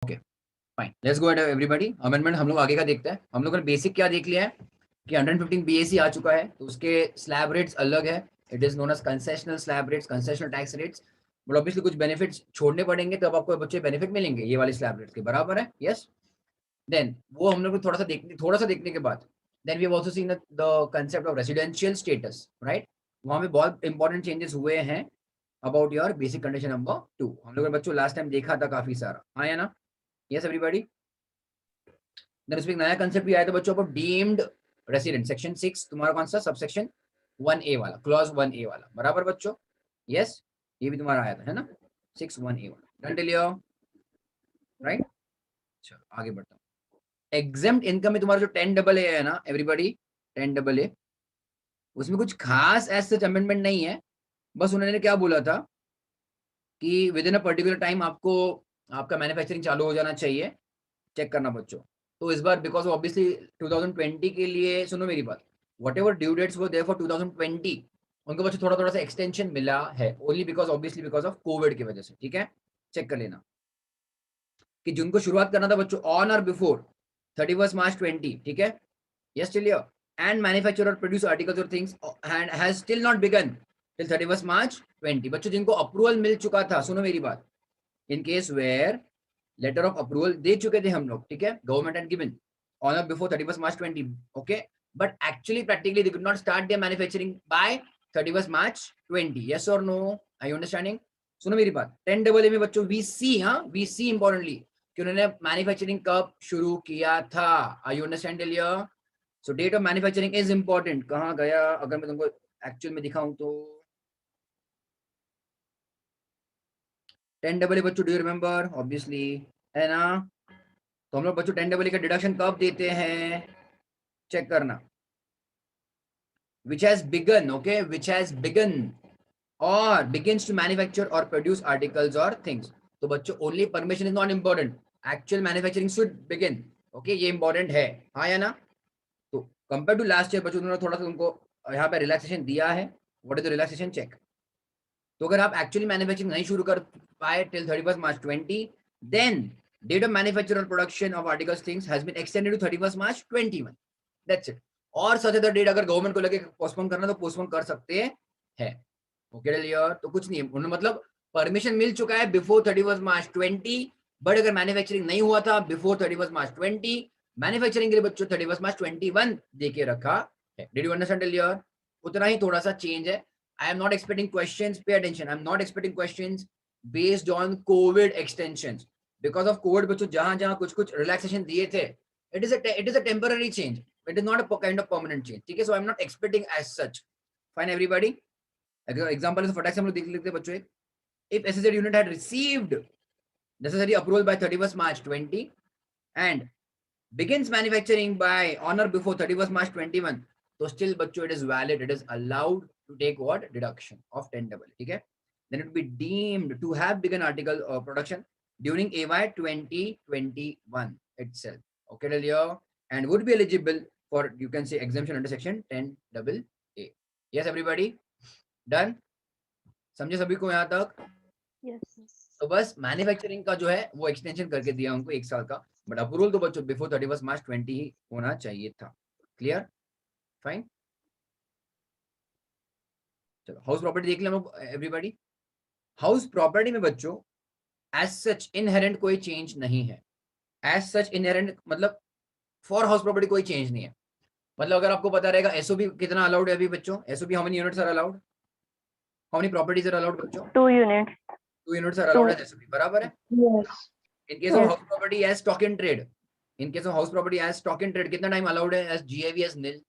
Okay fine, let's go at everybody. Amendment हम लोग आगे का देखते हैं। हम लोगों ने बेसिक क्या देख लिया है कि 115 बीएसी आ चुका है, तो उसके स्लैब रेट्स अलग है। It is known as concessional slab rates, concessional tax rates. But obviously कुछ बेनिफिट्स छोड़ने पड़ेंगे, तब आपको बच्चे बेनिफिट मिलेंगे ये वाले स्लैब रेट्स के बराबर है। यस, देन वो हम लोग को थोड़ा सा देखने के बाद then we have also seen the concept of residential status, right. वहां पे बहुत इंपॉर्टेंट चेंजेस हुए हैं about your basic condition number 2। हम लोगों ने बच्चों लास्ट टाइम देखा था काफी सारा, हाँ या ना? Yes everybody. देन इसमें एक नया कंसेप्ट भी आया था बच्चों, पर डीम्ड रेसिडेंट सेक्शन 6 तुम्हारा कौन सा सबसेक्शन 1A वाला, क्लॉज 1A वाला, बराबर बच्चों? यस, ये भी तुम्हारा आया था है ना, 6(1)(a) वाला। Done till your right. चलो आगे बढ़ता हूँ। एग्जेम्प्ट इनकम में तुम्हारा जो 10AA है ना एवरीबॉडी, 10AA, उसमें कुछ खास एज सच अमेंडमेंट नहीं है। बस उन्होंने क्या बोला था कि with in a particular time आपको आपका मैन्युफैक्चरिंग चालू हो जाना चाहिए, चेक करना बच्चों। तो इस बार बिकॉज ऑब्वियसली 2020 के लिए, सुनो मेरी बात, whatever due dates were there for 2020, उनको बच्चों थोड़ा थोड़ा सा एक्सटेंशन मिला है, only because obviously because of covid की वजह से, ठीक है। चेक कर लेना कि जिनको शुरुआत करना था बच्चों ऑन और बिफोर 31 मार्च 20, ठीक है। Yes till your end manufacture और प्रोड्यूस आर्टिकल्स और things and has still not begun till 31 March 20। बच्चों जिनको अप्रूवल मिल चुका था, सुनो मेरी बात, in case where letter of approval दे चुके थे हम लोग, ठीक है, गवर्नमेंट एंड गिवन ऑन और before 31 March 20, okay, but actually practically they could not start their manufacturing by 31 March 20। Yes और नो, आर यू अंडरस्टैंडिंग? सुनो मेरी बात, 10AA में बच्चों वीसी, हाँ वीसी इंपॉर्टेंटली कि उन्होंने मैन्युफैक्चरिंग कब शुरू किया था, आर यू अंडरस्टैंड लिया? So date of manufacturing is important. कहाँ गया, अगर मैं तुमको एक्चुअल में दिखाऊं तो 10AA बच्चों, डू यू रिमेंबर? ऑब्वियसली है ना। तो हम लोग बच्चों 10AA का डिडक्शन कब देते हैं, चेक करना। which has begun, okay, which has begun or begins to manufacture or produce articles or things। तो बच्चों only permission is not important, actual manufacturing should begin, okay, ये important है, हाँ या ना? तो कंपेयर टू लास्ट ईयर बच्चों उन्होंने थोड़ा सा तुमको यहाँ पे रिलैक्सेशन दिया है। What is the relaxation, check. तो अगर आप एक्चुअली मैन्युफैक्चरिंग नहीं शुरू कर पाए till 31 March 20, then date of manufacture और production of articles things has been extended to 31 March 21। That's it. और सच अदर डेट अगर गवर्नमेंट को लगे पोस्टपोन करना तो पोस्टपोन कर सकते हैं। Okay clear? तो कुछ नहीं है, मतलब परमिशन मिल चुका है बिफोर 31 मार्च 20, बट अगर मैन्युफैक्चरिंग नहीं हुआ था बिफोर 31 मार्च 20, मैन्युफैक्चरिंग के लिए बच्चों 31 मार्च 21 देके रखा है। Did you understand clear? उतना ही थोड़ा सा चेंज है। I am not expecting questions. Pay attention. I'm not expecting questions based on COVID extensions. Because of COVID, बच्चों जहां जहां कुछ कुछ relaxation दिए थे, it is a temporary change. It is not a kind of permanent change. ठीक है? So I'm not expecting as such. Fine, everybody. Example is फटाक से हम लोग देख लेते हैं बच्चों। If SSZ unit had received necessary approval by 31st March 20 and begins manufacturing by on or before 31st March 21, तो still बच्चों it is valid, it is allowed to take what deduction of 10AA, ठीक है। Then it will be deemed to have begun article production during AY 2021 itself, okay clear, and would be eligible for, you can say, exemption under section 10AA। yes everybody, done? समझे सभी को यहाँ तक? Yes. तो बस manufacturing का जो है वो एक्सटेंशन करके दिया उनको 1 साल का, बट अप्रूवल तो बच्चों बिफोर 31 मार्च 20 ही होना चाहिए था। क्लियर? फाइन। चलो हाउस प्रॉपर्टी देख लें एवरीबॉडी। हाउस प्रॉपर्टी में बच्चों एज सच इनहेरेंट कोई चेंज नहीं है। एज सच इनहेरेंट मतलब फॉर हाउस प्रॉपर्टी कोई चेंज नहीं है। मतलब अगर आपको पता रहेगा एसओबी कितना अलाउड है अभी बच्चों, SOP how many units are allowed, how many properties are allowed बच्चों? 2 units. 2 units are allowed as SOP, बराबर है। Yes. In case of house property as stock in trade, in case of house property as stock in trade कितना time allowed है as GAV as nil?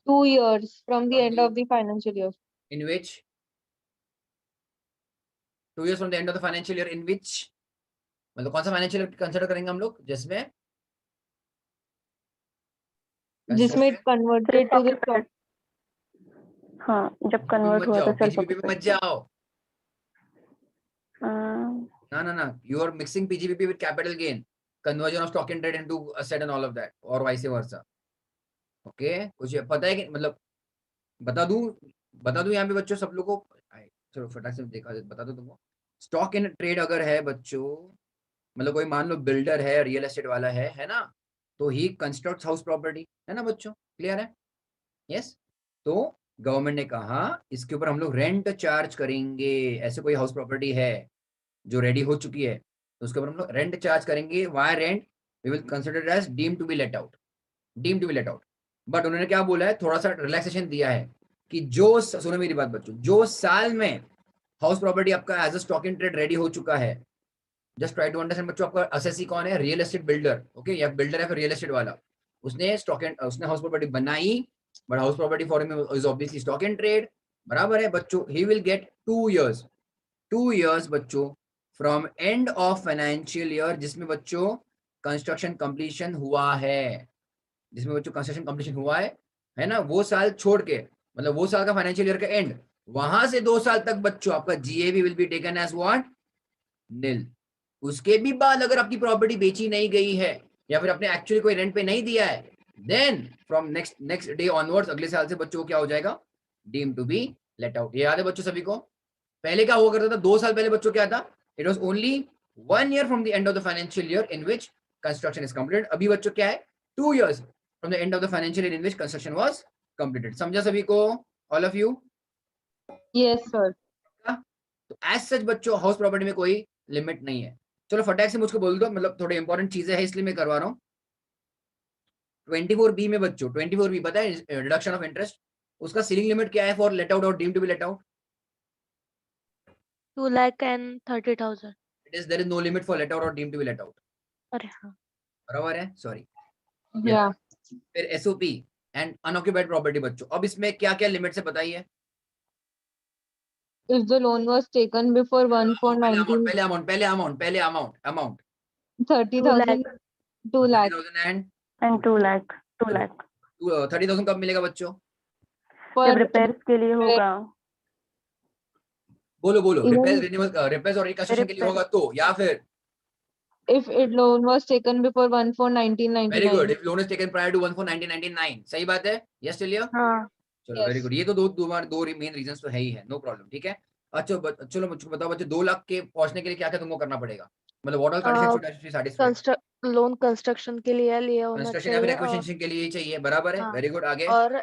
2 years from the From end the of the financial year. in which 2 years from the end of the financial year in which, मतलब कौन सा financial year consider करेंगे हम लोग जिसमें जिसमें converted to the stock. हाँ, जब कन्वर्ट हुआ था सेल्फ पीजीबीपी में मत जाओ। ना ना ना, you are mixing PGBP with capital gain, conversion of stock in trade into asset and all of that, और वाइस वर्सा। ओके, कुछ पता है कि मतलब बता दूं यहाँ पे बच्चों सब लोगों को? चलो फटाक से देखा बता दो तुमको। स्टॉक इन ट्रेड अगर है बच्चों मतलब कोई मान लो बिल्डर है, रियल एस्टेट वाला है ना, तो ही कंस्ट्रक्ट हाउस प्रॉपर्टी, है ना बच्चों, क्लियर है? यस। तो गवर्नमेंट ने कहा इसके ऊपर हम लोग रेंट चार्ज करेंगे। ऐसे कोई हाउस प्रॉपर्टी है जो रेडी हो चुकी है तो उसके ऊपर हम लोग रेंट चार्ज करेंगे। Why rent? We will consider as deem to be let out, deem to be let out. But उन्होंने क्या बोला है, थोड़ा सा रिलैक्सेशन दिया है कि जो, सुनो मेरी बात बच्चों, जो साल में हाउस प्रॉपर्टी आपका as a stock in trade ready हो चुका है, जस्ट ट्राई टू अंडरस्टैंड बच्चों, आपका असेसी कौन है? रियल एस्टेट बिल्डर, ओके, या बिल्डर है फिर रियल एस्टेट वाला। उसने स्टॉक एंड उसने हाउस प्रॉपर्टी बनाई, but house property for him is obviously stock and trade, बराबर है बच्चों। He will get 2 years, 2 years बच्चों from end of financial year, जिसमें बच्चों कंस्ट्रक्शन कंप्लीशन हुआ है, जिसमें बच्चों कंस्ट्रक्शन कंप्लीशन हुआ है ना, वो साल छोड़ के, मतलब वो साल का फाइनेंशियल ईयर का एंड, वहां से 2 साल तक बच्चों आपका GAV will be taken as what? Nil. उसके भी बाद अगर आपकी प्रॉपर्टी बेची नहीं गई है या फिर आपने एक्चुअली कोई रेंट पे नहीं दिया है, then from next day onwards, अगले साल से बच्चों को क्या हो जाएगा? Deem to be let out. ये याद है बच्चों सभी को? पहले क्या हुआ करता था, 2 साल पहले बच्चों क्या था? It was only 1 year from the end of the financial year in which construction is completed. अभी बच्चों क्या है? 2 years from the end of the financial year in which construction was completed. समझा सभी को? All of you? Yes sir. तो as such बच्चों house property में कोई लिमिट नहीं है। चलो फटाक से मुझको बोल दो, मतलब थोड़ी इंपॉर्टेंट चीजें है इसलिए मैं करवा रहा हूँ। 24B में बच्चों, 24B पता है, रिडक्शन ऑफ इंटरेस्ट, उसका सीलिंग लिमिट क्या है फॉर लेट आउट और deem to be let out? 2,30,000। It is, there is no limit for let out और deem to be let out. अरे हाँ, बराबर है, सॉरी। या फिर एसओपी एंड अनऑक्यूपाइड प्रॉपर्टी बच्चों, अब इसमें क्या क्या लिमिट है बताइए? if the loan was taken before 1/4/19 पहले amount 30,000 2 lakh 30,000 and and 2 lakh, 2 lakh 30,000 कब मिलेगा बच्चों? for जब रिपेयर्स के लिए होगा, बोलो Even रिपेयर्स और रिकंस्ट्रक्शन के लिए होगा तो, या फिर if it loan was taken before very good, 1/4/1999 if loan is taken prior to 1/4/1999, सही बात है, यस चलिए। हाँ चलो वेरी yes गुड, ये तो दो मेन रीजंस तो है ही है, नो प्रॉब्लम, ठीक है। अच्छा चलो मुझको बताओ बच्चों, 2 लाख के पहुंचने के लिए क्या क्या तुमको करना पड़ेगा, मतलब what all conditions should be satisfied? Loan construction के लिए लिया होना कंस्ट्रक्शन या फिर चाहिए, और एक्विजिशन के लिए ही चाहिए, बराबर है, हाँ, वेरी गुड, आगे। और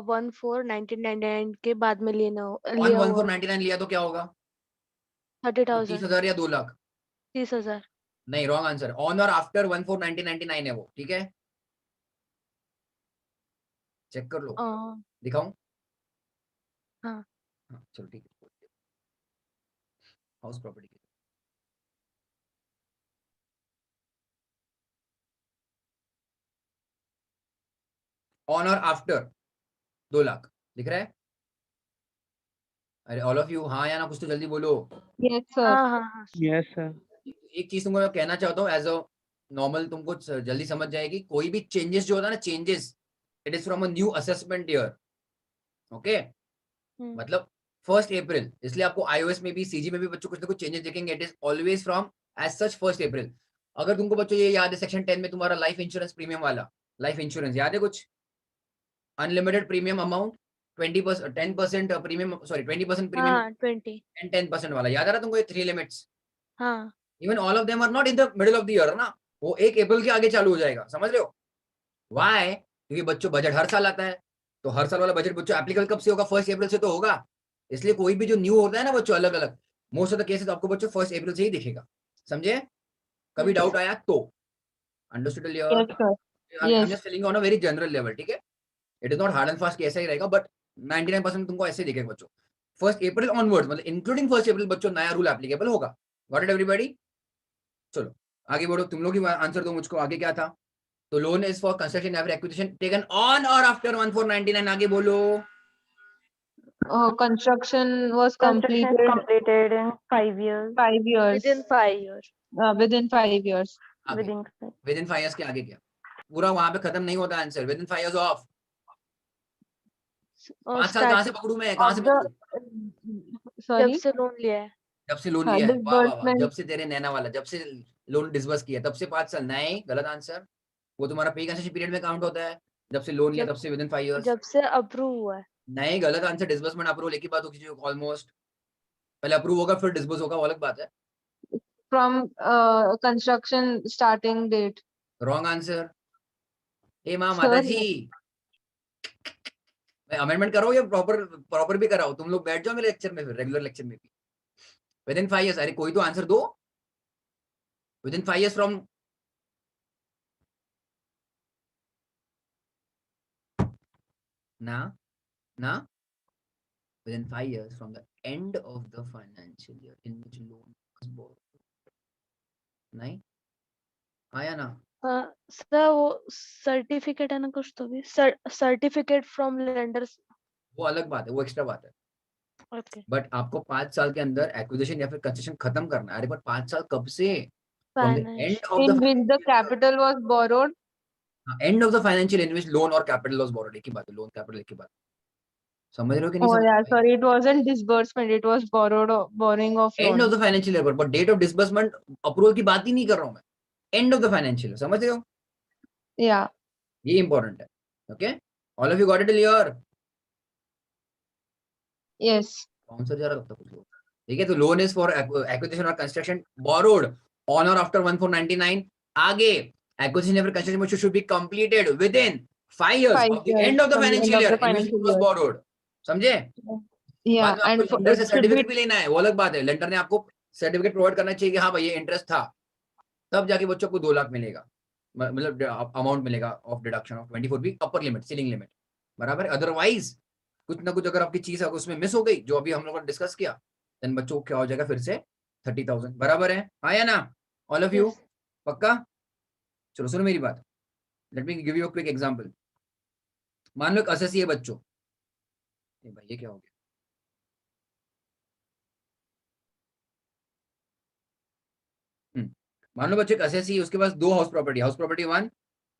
1/4/1999 के बाद में लिया ऑन हुआ 1499 लिया तो क्या होगा? 30,000, 30,000 या 2 लाख? 30,000। नहीं, रॉन्ग आंसर, ऑन और आफ्टर 14,1999 है वो, ठीक है, चेक कर लो, दिखाऊं? हाँ, हाँ चलो ठीक है, हाउस प्रॉपर्टी ऑन और आफ्टर 2 लाख दिख रहा है? अरे ऑल ऑफ यू हाँ या ना, कुछ तो जल्दी बोलो। yes sir हाँ, हाँ, हाँ, यस सर। एक चीज तुमको मैं कहना चाहता हूँ एज अ नॉर्मल, तुमको जल्दी समझ जाएगी, कोई भी चेंजेस जो होता है ना, changes, it is from a new assessment year, okay, मतलब 1 अप्रैल, इसलिए आपको iOS में भी सीजी में भी बच्चों कुछ ना कुछ चेंजेस दिखेंगे, it is always from as such 1 April. अगर तुमको बच्चों ये याद है सेक्शन 10 में तुम्हारा लाइफ इंश्योरेंस प्रीमियम वाला, लाइफ इंश्योरेंस याद है कुछ? Unlimited premium amount, 20% 10% premium, sorry 20% premium हाँ, 20, एंड 10% वाला, याद आ रहा तुमको ये 3 लिमिट्स? हाँ, even all of them are not in the middle of the year ना, वो 1 अप्रैल के आगे चालू हो जाएगा, समझ रहे हो? वाई? क्योंकि बच्चों बजट हर साल आता है, तो हर साल वाला बजट बच्चों एप्लीकेबल कब से होगा? 1 अप्रैल से तो होगा, इसलिए कोई भी जो न्यू होता है ना बच्चों, अलग अलग, मोस्ट ऑफ द केसेस आपको बच्चों 1 अप्रैल से ही दिखेगा, समझे? कभी डाउट आया तो? Understood yes sir I am yes just telling on a very general level, ठीक है, it is not hard and fast कि ऐसा ही रहेगा, बट 99% तुमको ऐसे ही दिखेगा बच्चों। 1 अप्रैल ऑनवर्ड्स, मतलब इंक्लूडिंग 1 अप्रैल बच्चों नया रूल एप्लीकेबल होगा। Got it everybody? चलो आगे बढ़ो, तुम लोग ही आंसर दो मुझको, आगे क्या था? तो loan is for construction every acquisition taken on और आफ्टर 1499, आगे बोलो। construction was construction is completed completed in 5 years, 5 years within 5 years, within 5 years आगे within विद इन 5 years के आगे क्या? पूरा वहां पे खत्म नहीं होता answer, with in 5 years of, 5 साल कहां से पकड़ू मैं, कहां से of the पकड़ू? जब sorry से लोन लिया है, जब से लोन लिया है, वाह वाह वाह, disbursement जब से तेरे नैना वाला, जब से लोन डिसबर्स किया तब से 5 साल, नहीं गलत आंसर, वो तुम्हारा पे कंसेशन पीरियड में काउंट होता है, जब से लोन लिया जब तब से विद इन 5 years, जब से अप्रूव हुआ है, नहीं गलत आंसर, डिसबर्समेंट अप्रूवल एक ही बात होगी, ऑलमोस्ट, पहले अप्रूव होगा फिर डिसबर्स होगा, वो अलग बात है। from construction starting date. Wrong answer. हे माँ Sir, माता जी, मैं अमेंडमेंट कराऊं या प्रॉपर भी कराऊं? तुम लोग बैठ जाओ मेरे लेक्चर में, फिर रेगुलर लेक्चर में भी। विद इन 5 years, अरे कोई तो आंसर दो। विद इन 5 years फ्रॉम, ना within 5 years from the end of the financial year in which loan was borrowed। नहीं आया ना? सर वो सर्टिफिकेट है ना कुछ तो भी, सर्टिफिकेट फ्रॉम लेंडर्स। वो अलग बात है, वो एक्स्ट्रा बात है। ओके। बट आपको 5 साल के अंदर एक्विजिशन या फिर कंस्ट्रक्शन खत्म करना है। अरे पर 5 साल कब से? From the end of in the which the capital was borrowed. End of the financial in which loan और कैपिटल वाज बोरोड। एक ही बात है, लोन कैपिटल एक ही बात। समझ रहे हो कि नहीं Oh समझ yeah, रहे? sorry, it wasn't disbursement, it was borrowing of and of loan. The financial year, but date of disbursement approval की बात ही नहीं कर रहा हूं मैं। एंड ऑफ द फाइनेंशियल, समझ रहे हो? Yeah, ये इंपॉर्टेंट है। Okay, all of you got it clear? yes. Answer जा रहा लगता कुछ लोग। ठीक है, तो लोन इज फॉर एक्विजिशन और कंस्ट्रक्शन बोरोड ऑन और आफ्टर 1499। आगे एक्विजिशन या फिर construction should be completed with in 5 years 5 of the years end of the from the end financial of year the in which it financial was year. borrowed। समझे? बाद Yeah, में आपको and lender से it should be certificate भी लेना है, वो अलग बात है। लेंडर ने आपको सर्टिफिकेट प्रोवाइड करना चाहिए कि हाँ भाई ये इंटरेस्ट था, तब जाके बच्चों को 2 लाख मिलेगा, मतलब अमाउंट मिलेगा of deduction of 24 week upper limit, ceiling limit, बराबर है। अदरवाइज कुछ ना कुछ अगर आपकी चीज उसमें मिस हो गई, जो अभी हम लोगों ने डिस्कस किया, देन बच्चों को क्या हो जाएगा, फिर से 30,000। बराबर है, आया ना ऑल ऑफ यू? Yes. पक्का? चलो सुनो मेरी बात, let me give you a quick example. मान लो एक असेसी है बच्चों, ए भाई ये क्या हो गया? मान लो बच्चे एक असेसी है, उसके पास 2 house property 1,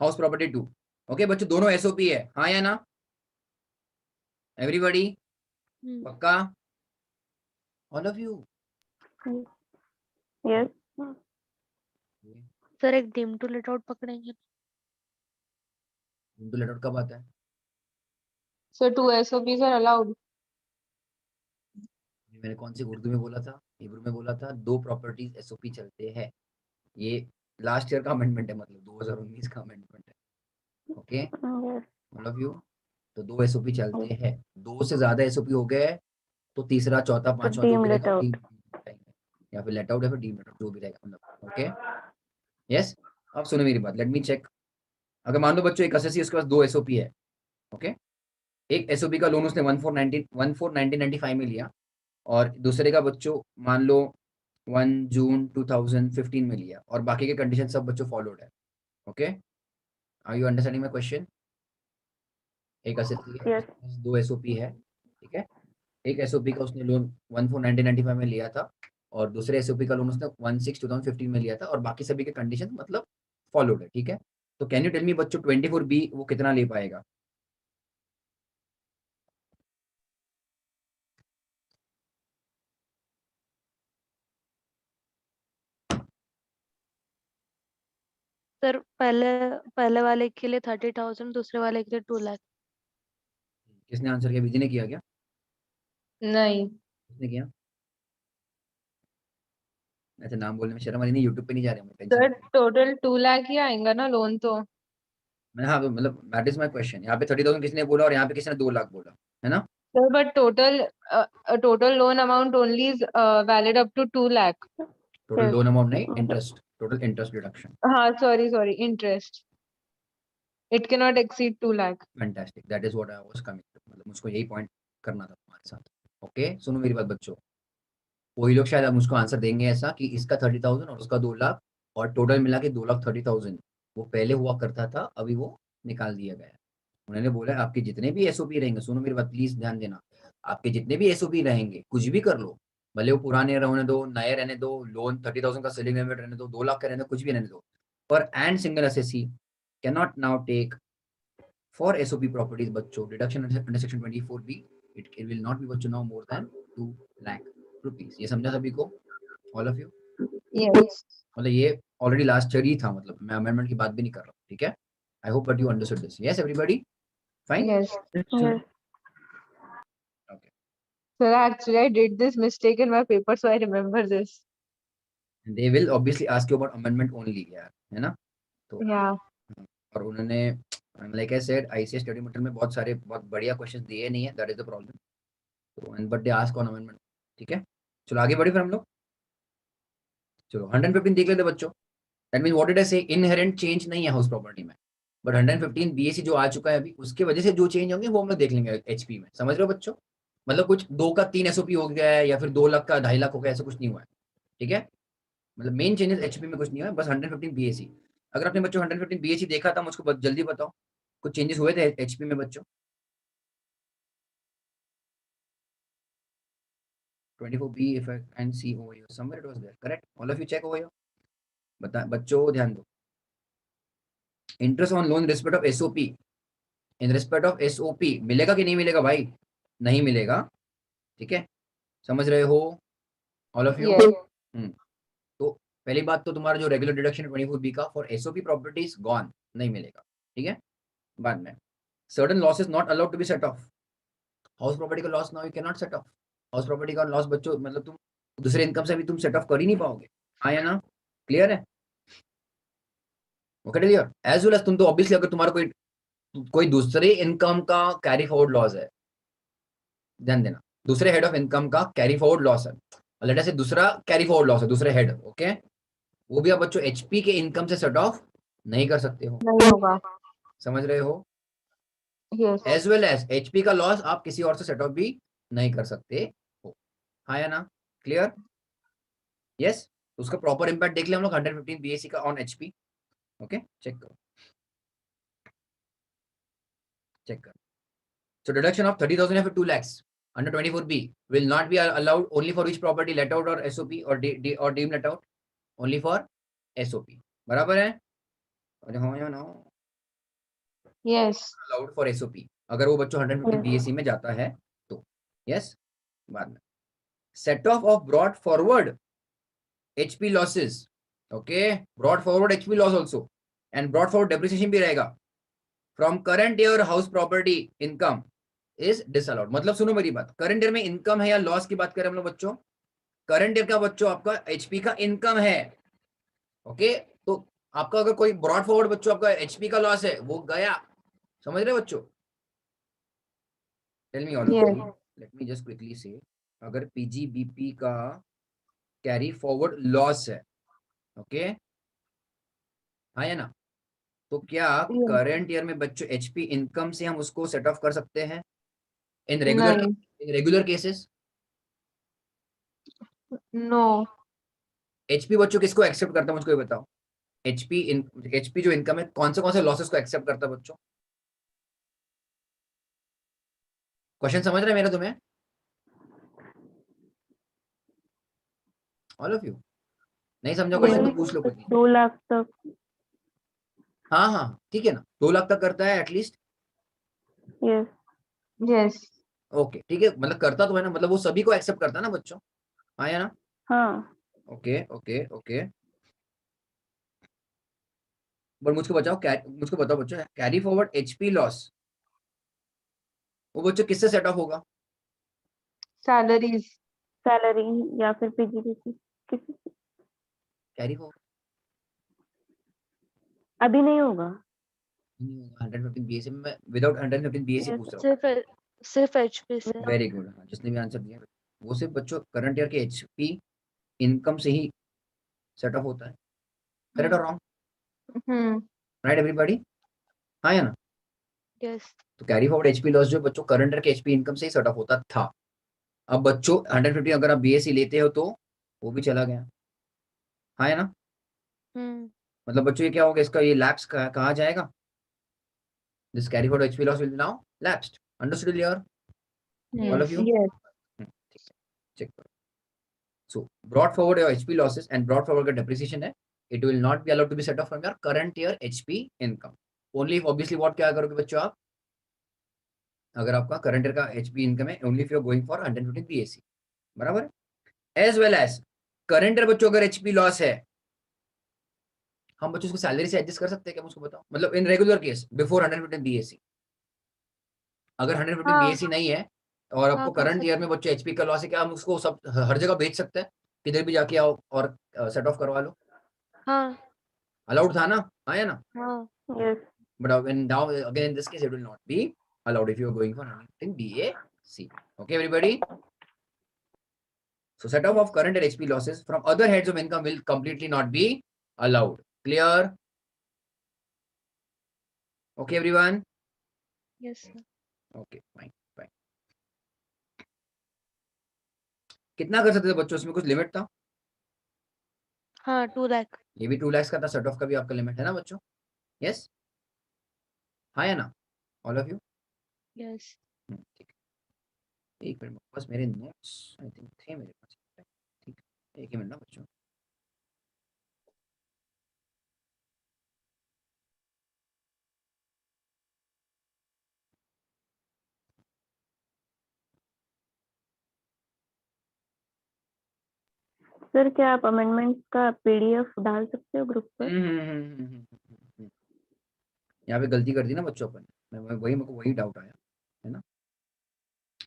house property 2। Okay बच्चों, दोनों एसओपी है, हाँ या ना? एवरीबॉडी पक्का? All of you? yes. Sir एक डिम टू लेट आउट पकड़ेंगे। तो लेटर कब आता है? So 2 SOPs are allowed. मैंने कौन सी उर्दू में बोला था, हिब्रू में बोला था? 2 प्रॉपर्टीज एसओपी चलते हैं। ये लास्ट ईयर का अमेंडमेंट है, मतलब 2019 का अमेंडमेंट है। Okay Yes. All of you? तो 2 एसओपी चलते हैं, 2 से ज्यादा एसओपी हो गए तो तीसरा, चौथा, तो पांचवा जो deem भी let रहेगा out. या फिर लेट आउट या फिर डीम लेट आउट, जो भी रहेगा मतलब। Okay yes. अब सुनो मेरी बात, लेट मी चेक। अगर मान लो बच्चों एक असेसी, उसके पास 2 एसओपी है। ओके, एक एसओपी का लोन उसने 14/19/95 में लिया, और दूसरे का बच्चों मान लो 1 जून 2015 में लिया, और बाकी के कंडीशन सब बच्चों फॉलोड है। Okay, are you understanding my question? एक असेसी है, Yes. उसके पास 2 एसओपी है, ठीक है। एक एसओपी का उसने लोन 14/1995 में लिया था, और दूसरे एसओपी का लोन उसने 1/6/2015 में लिया था, और बाकी सभी के कंडीशन मतलब फॉलोड है, ठीक है। तो कैन यू टेल मी बच्चों 24B वो कितना ले पाएगा? सर पहले वाले के लिए 30,000, दूसरे वाले के लिए 2 लाख। किसने आंसर किया? विधि ने किया क्या? नहीं. किसने किया? ऐसे नाम बोलने में शर्म आ रही नहीं? यूट्यूब पे नहीं जा रहे हम, Sir, टेंशन। total 2 lakh ही आएगा ना लोन तो. मैंने, हाँ मतलब दैट इज माय क्वेश्चन। यहाँ पे 30,000 किसने बोला, और यहाँ पे किसने 2 लाख बोला, है ना? Sir, but total loan amount only is valid up to 2 lakh. Total Yes. Loan amount नहीं, इंटरेस्ट, टोटल इंटरेस्ट डिडक्शन। हाँ, sorry, interest. It cannot exceed 2 lakh. Fantastic, that is what I was coming to, मतलब मुझको यही point करना था तुम्हारे साथ। Okay सुनो मेरी बात बच्चों, वही लोग शायद अब मुझको आंसर देंगे ऐसा कि इसका 30,000 और उसका 2 लाख, और टोटल मिला के 2,30,000 वो पहले हुआ करता था, अभी वो निकाल दिया गया। उन्होंने बोला आपके जितने भी एसओपी रहेंगे, सुनो मेरी बात प्लीज ध्यान देना, आपके जितने भी एसओपी रहेंगे, कुछ भी कर लो, भले वो पुराने रहने दो, नए रहने दो, लोन 30,000 का सेलिंग लिमिट रहने दो, 2 लाख का रहने दो, कुछ भी रहने दो, पर and single SSC can not now take for SOP properties बच्चों deduction under section 24B, it will not be बच्चों now more than 2 lakh rupees. ये समझा सभी को, ऑल ऑफ यू? Yes. मतलब ये ऑलरेडी लास्ट ईयर ही था, मतलब मैं अमेंडमेंट की बात भी नहीं कर रहा हूँ, ठीक है। I hope that you understood this. Yes everybody fine? Yes. Yes. Okay, Sir, actually I did this mistake in my paper, so I remember this. They will obviously ask you about amendment only यार, है ना? तो और उन्होंने like I said ICS study material में बहुत सारे बहुत बढ़िया क्वेश्चंस दिए नहीं है, दैट इज द प्रॉब्लम। तो and but they ask on amendment. ठीक है, चलो आगे बढ़े फिर हम लोग। चलो 115 देख लेते बच्चों। That mean what did I से, इनहेरेंट चेंज नहीं है हाउस प्रॉपर्टी में, बट 115 बीएसी जो आ चुका है अभी, उसके वजह से जो चेंज होंगे वो हम लोग देख लेंगे एचपी में। समझ रहे हो बच्चों? मतलब कुछ 2 का 3 एसओपी हो गया है या फिर 2 लाख का 2.5 लाख हो गया, ऐसा कुछ नहीं हुआ है। ठीक है, मतलब मेन चेंजेस एचपी में कुछ नहीं हुआ है, बस 115 बीएसी। अगर आपने बच्चों 115 बीएसी देखा था, मुझको जल्दी बताओ कुछ चेंजेस हुए थे एचपी में बच्चों? 24B, if I can see over here somewhere it was there, correct? All of you check over here। बता बच्चों ध्यान दो। Interest on loan respect of SOP, in respect of SOP मिलेगा कि नहीं मिलेगा भाई? नहीं मिलेगा। ठीक है, समझ रहे हो ऑल ऑफ यू? तो पहली बात तो तुम्हारा जो रेगुलर डिडक्शन 24B का फॉर एसओपी प्रॉपर्टीज गॉन, नहीं मिलेगा। ठीक है, बाद में certain losses not allowed to be set off. House property का loss now you can not set off. House property का लॉस बच्चों मतलब तुम दूसरे इनकम से भी तुम सेट ऑफ कर ही नहीं पाओगे। हाँ या ना? क्लियर है? Okay clear. As well as तुम तो ऑब्वियसली अगर तुम्हारा कोई दूसरे इनकम का कैरी फॉरवर्ड लॉस है, ध्यान देना, दूसरे हेड ऑफ इनकम का कैरी फॉरवर्ड लॉस है, लेट से दूसरा कैरी फॉरवर्ड लॉस है दूसरे हेड, ओके, वो भी आप बच्चों एचपी के इनकम से सेट ऑफ नहीं कर सकते हो। नहीं होगा। समझ रहे हो? Yes. As well as HP का लॉस आप किसी और से सेट ऑफ भी नहीं कर सकते हो। हाँ या ना? क्लियर? यस। उसका प्रॉपर इंपैक्ट देख लिया हम लोग 115 बीएसी का ऑन एचपी। ओके, चेक करो, चेक करो। So deduction of 30,000 या फिर 2 lakhs under 24B will not be allowed only for which property let out or SOP or deemed let out, only for SOP। बराबर है? अरे हाँ या ना? यस। allowed for SOP अगर वो बच्चों 150 BAC में जाता है तो। यस, बाद में set of brought forward HP losses, okay, brought forward HP loss also and brought forward depreciation भी रहेगा from current year house property income is disallowed. मतलब सुनो मेरी बात, करंट ईयर में इनकम है या लॉस की बात करें हम लोग बच्चों, करंट ईयर का बच्चों आपका एचपी का इनकम है, ओके, तो आपका अगर कोई ब्रॉड फॉरवर्ड बच्चों आपका एचपी का लॉस है वो गया। समझ रहे बच्चों? Tell me all, let me just quickly से, अगर पीजीबीपी का कैरी फॉरवर्ड लॉस है, ओके, हाँ या ना, तो क्या करंट ईयर में बच्चों एचपी इनकम से हम उसको सेट ऑफ कर सकते हैं in regular cases? No. HP बच्चों किसको एक्सेप्ट करता है मुझको ये बताओ। एचपी जो इनकम है कौन से लॉसेस को एक्सेप्ट करता है बच्चों? क्वेश्चन समझ रहे हैं मेरा तुम्हें? ऑल ऑफ यू नहीं समझा क्वेश्चन तो पूछ लो कुछ। 2 लाख तक। हाँ हाँ ठीक है ना, 2 लाख तक करता है एटलीस्ट। यस। यस। ओके ठीक है, मतलब करता तो है ना, मतलब वो सभी को एक्सेप्ट करता है ना बच्चों। हाँ या ना? हाँ। ओके ओके ओके, बट मुझको बताओ बच्चों, कैरी फॉरवर्ड एचपी लॉस वो बच्चों किससे सेट ऑफ होगा? सैलरीज। सैलरी या फिर पीजीबीसी किसी से। कैरी फॉरवर्ड अभी नहीं होगा। 115 बीएसी में, विदाउट 115 बीएसी पूछ रहा हूँ। सिर्फ एचपी से। वेरी गुड, हाँ जिसने भी आंसर दिया वो सिर्फ बच्चों करंट ईयर के एचपी इनकम से ही सेट ऑफ होता है। करेक्ट और रॉन्ग? Right everybody? हाँ या ना? यस। तो कैरी फॉरवर्ड एचपी लॉस जो बच्चों करंट ईयर के एचपी इनकम से ही सेट ऑफ होता था। अब बच्चों 150 अगर आप बीएससी लेते हो तो वो भी चला गया। हाँ या ना? मतलब बच्चों ये क्या होगा, इसका ये लैप्स कहाँ जाएगा? This carry forward HP loss will now lapsed. Understood clear all of you? Check करो। So brought forward your HP losses and brought forward का depreciation है, it will not be allowed to be set off from your current year HP income. Only if obviously what क्या करोगे बच्चों आप, अगर आपका current year का HP income है, only if you are going for 115 BAC, बराबर है? As well as current year बच्चों अगर HP लॉस है, हम बच्चों उसको सैलरी से एडजस्ट कर सकते हैं क्या मुझको बताओ? मतलब in regular case before 115 BAC, अगर 115 BAC नहीं है और आपको करंट ईयर में बच्चों HP का लॉस है, क्या हम उसको सब हर जगह बेच सकते हैं? किधर भी जाके आओ और सेट ऑफ करवा लो, हाँ अलाउड था ना, हाँ या ना? हाँ Yes. But now again in this case it will not be allowed if you are going for anything BAC. Okay, everybody. So set off of current and HP losses from other heads of income will completely not be allowed. Clear? Okay, everyone. Yes sir. Okay, fine, fine. कितना कर सकते थे बच्चों, इसमें कुछ limit था? हाँ 2 लाख। ये भी 2 लाख का था, सेट ऑफ का भी आपका लिमिट है ना बच्चों? यस, हाँ या ना? All of you? यस ठीक है, एक मिनट बस, मेरे नोट्स आई थिंक थे मेरे पास। ठीक है, एक ही मिनट ना बच्चों। सर क्या आप अमेंडमेंट का पीडीएफ डाल सकते हो ग्रुप पर? यहाँ पे गलती कर दी ना बच्चों अपन, मेरे को वही डाउट आया है ना।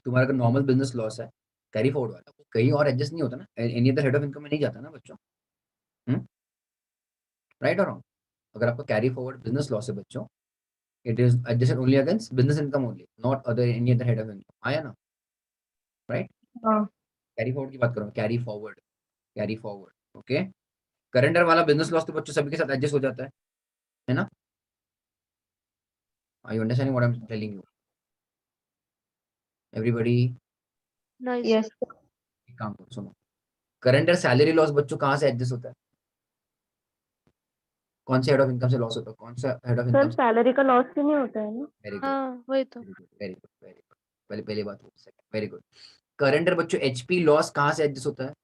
तुम्हारा अगर नॉर्मल बिजनेस लॉस है कैरी फॉरवर्ड वाला, वो कहीं और एडजस्ट नहीं होता ना, any other head of income में नहीं जाता ना बच्चों, राइट और रॉन्ग? अगर आपका कैरी फॉरवर्ड बिजनेस लॉस है बच्चों, it is adjusted only against business income only, not other any other head of income, आया ना? राइट, हाँ। कैरी फॉरवर्ड की बात करो, carry forward, carry forward. Okay, करेंडर वाला बिजनेस लॉस तो बच्चों सभी के साथ एडजस्ट हो जाता है ना? Are you understanding what I am telling you everybody? नहीं यस सर। एक काम करो, सुनो, करेंडर सैलरी लॉस बच्चों कहाँ से एडजस्ट होता है? कौन से हेड ऑफ इनकम से लॉस होता है? कौन सा head of sir, income? Salary का लॉस भी नहीं होता है ना? वेरी गुड, हाँ वही तो। Very good, very good, very good. पहले पहली बात, वेरी गुड। करेंडर बच्चों एचपी लॉस कहाँ से एडजस्ट होता है?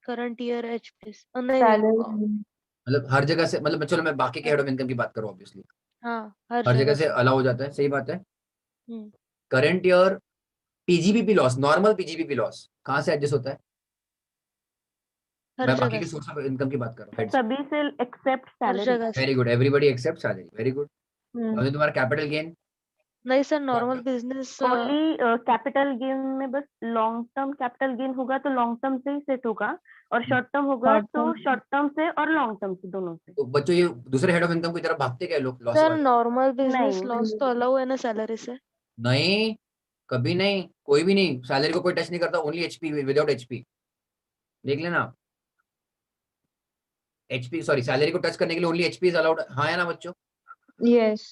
करंट ईयर एचपी नहीं सैलरी। मतलब हर जगह से, मतलब चलो मैं बाकी के हेड ऑफ इनकम की बात करूँ, ऑब्वियसली हाँ हर हर जगह जगह से से। अलाउ हो जाता है, सही बात है। Hmm, current year PGBP loss, normal PGBP loss कहाँ से एडजस्ट होता है? हर मैं बाकी जगह के से। सोर्स ऑफ इनकम की बात कर रहा हूँ। सभी से एक्सेप्ट हर सैलरी। जगह से। Very good, everybody except salary, very good. Hmm. अभी तुम्हारा कैपिटल गेन, नहीं sir normal business. Only capital gain में बस लॉन्ग टर्म कैपिटल गेन होगा तो लॉन्ग टर्म से ही सेट होगा, और शॉर्ट टर्म होगा तो शॉर्ट टर्म से और लॉन्ग टर्म से, दोनों से। तो बच्चों ये दूसरे हेड ऑफ इनकम की तरफ भागते क्या लोग, लॉस सर वाले? नॉर्मल बिजनेस नहीं। लॉस तो अलाउ है ना सैलरी से। नहीं, कभी नहीं, कोई भी नहीं, सैलरी को कोई टच नहीं करता, ओनली एचपी, विदाउट एचपी। देख लेना आप, एचपी सॉरी, सैलरी को टच करने के लिए ओनली एचपी इज अलाउड, हाँ या ना बच्चों? Yes.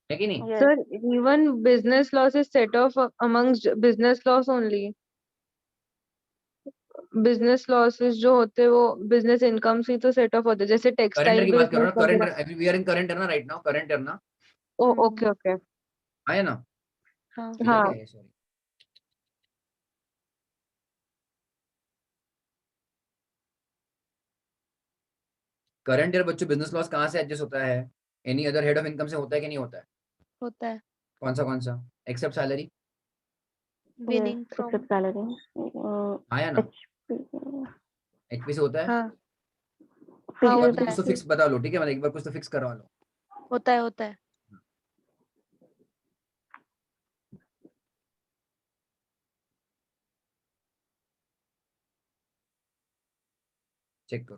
है कि नहीं? Yes. Sir, even business loss is set off amongst business loss only. Business losses जो होते हैं वो business income से तो set off होते हैं, जैसे करेंटर textile की बात कर रहा business हूँ, वगैरह। करेंटर, वी आर इन करेंटर ना राइट नाउ, करेंटर ना, Oh, हम्म, okay, okay. हाँ या ना? हाँ किधर हाँ गया ये, सॉरी। करंट ईयर बच्चों बिजनेस लॉस कहाँ से एडजस्ट होता है? Any other head of income से होता है कि नहीं होता है? होता है। कौन सा except salary, Yes. Winning from. Except salary. हाँ या ना? HP. एचपी से होता है? हाँ एक हाँ बार होता तो कुछ है। तो फिक्स बता लो, ठीक है, मतलब एक बार कुछ तो फिक्स करवा लो। होता है होता है। चेक करो,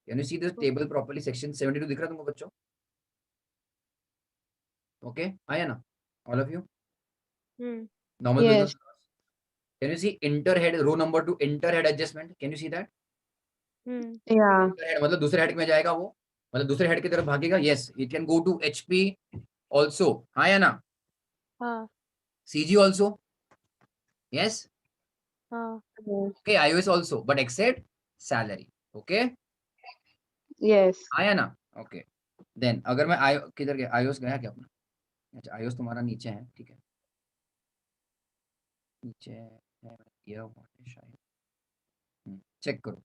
can you see this table properly? Section 72 दिख रहा है तुमको बच्चों? ओके, हाँ या ना? All of you? Hmm normal yes business, can you see inter head, row number 2, inter head adjustment, can you see that? Hmm yeah inter head मतलब दूसरे हेड में जाएगा वो, मतलब दूसरे हेड की तरफ भागेगा, yes it can go to HP also, हाँ या ना? हाँ सीजी ऑल्सो, यस, हाँ yes okay, IOS also, but except salary, okay, yes हाँ या ना? ओके, देन अगर मैं आई किधर गया, आईओएस गया क्या अपना? अच्छा, आईओएस तुम्हारा नीचे है, ठीक है, नीचे है, ये हुआ है शायद, चेक करो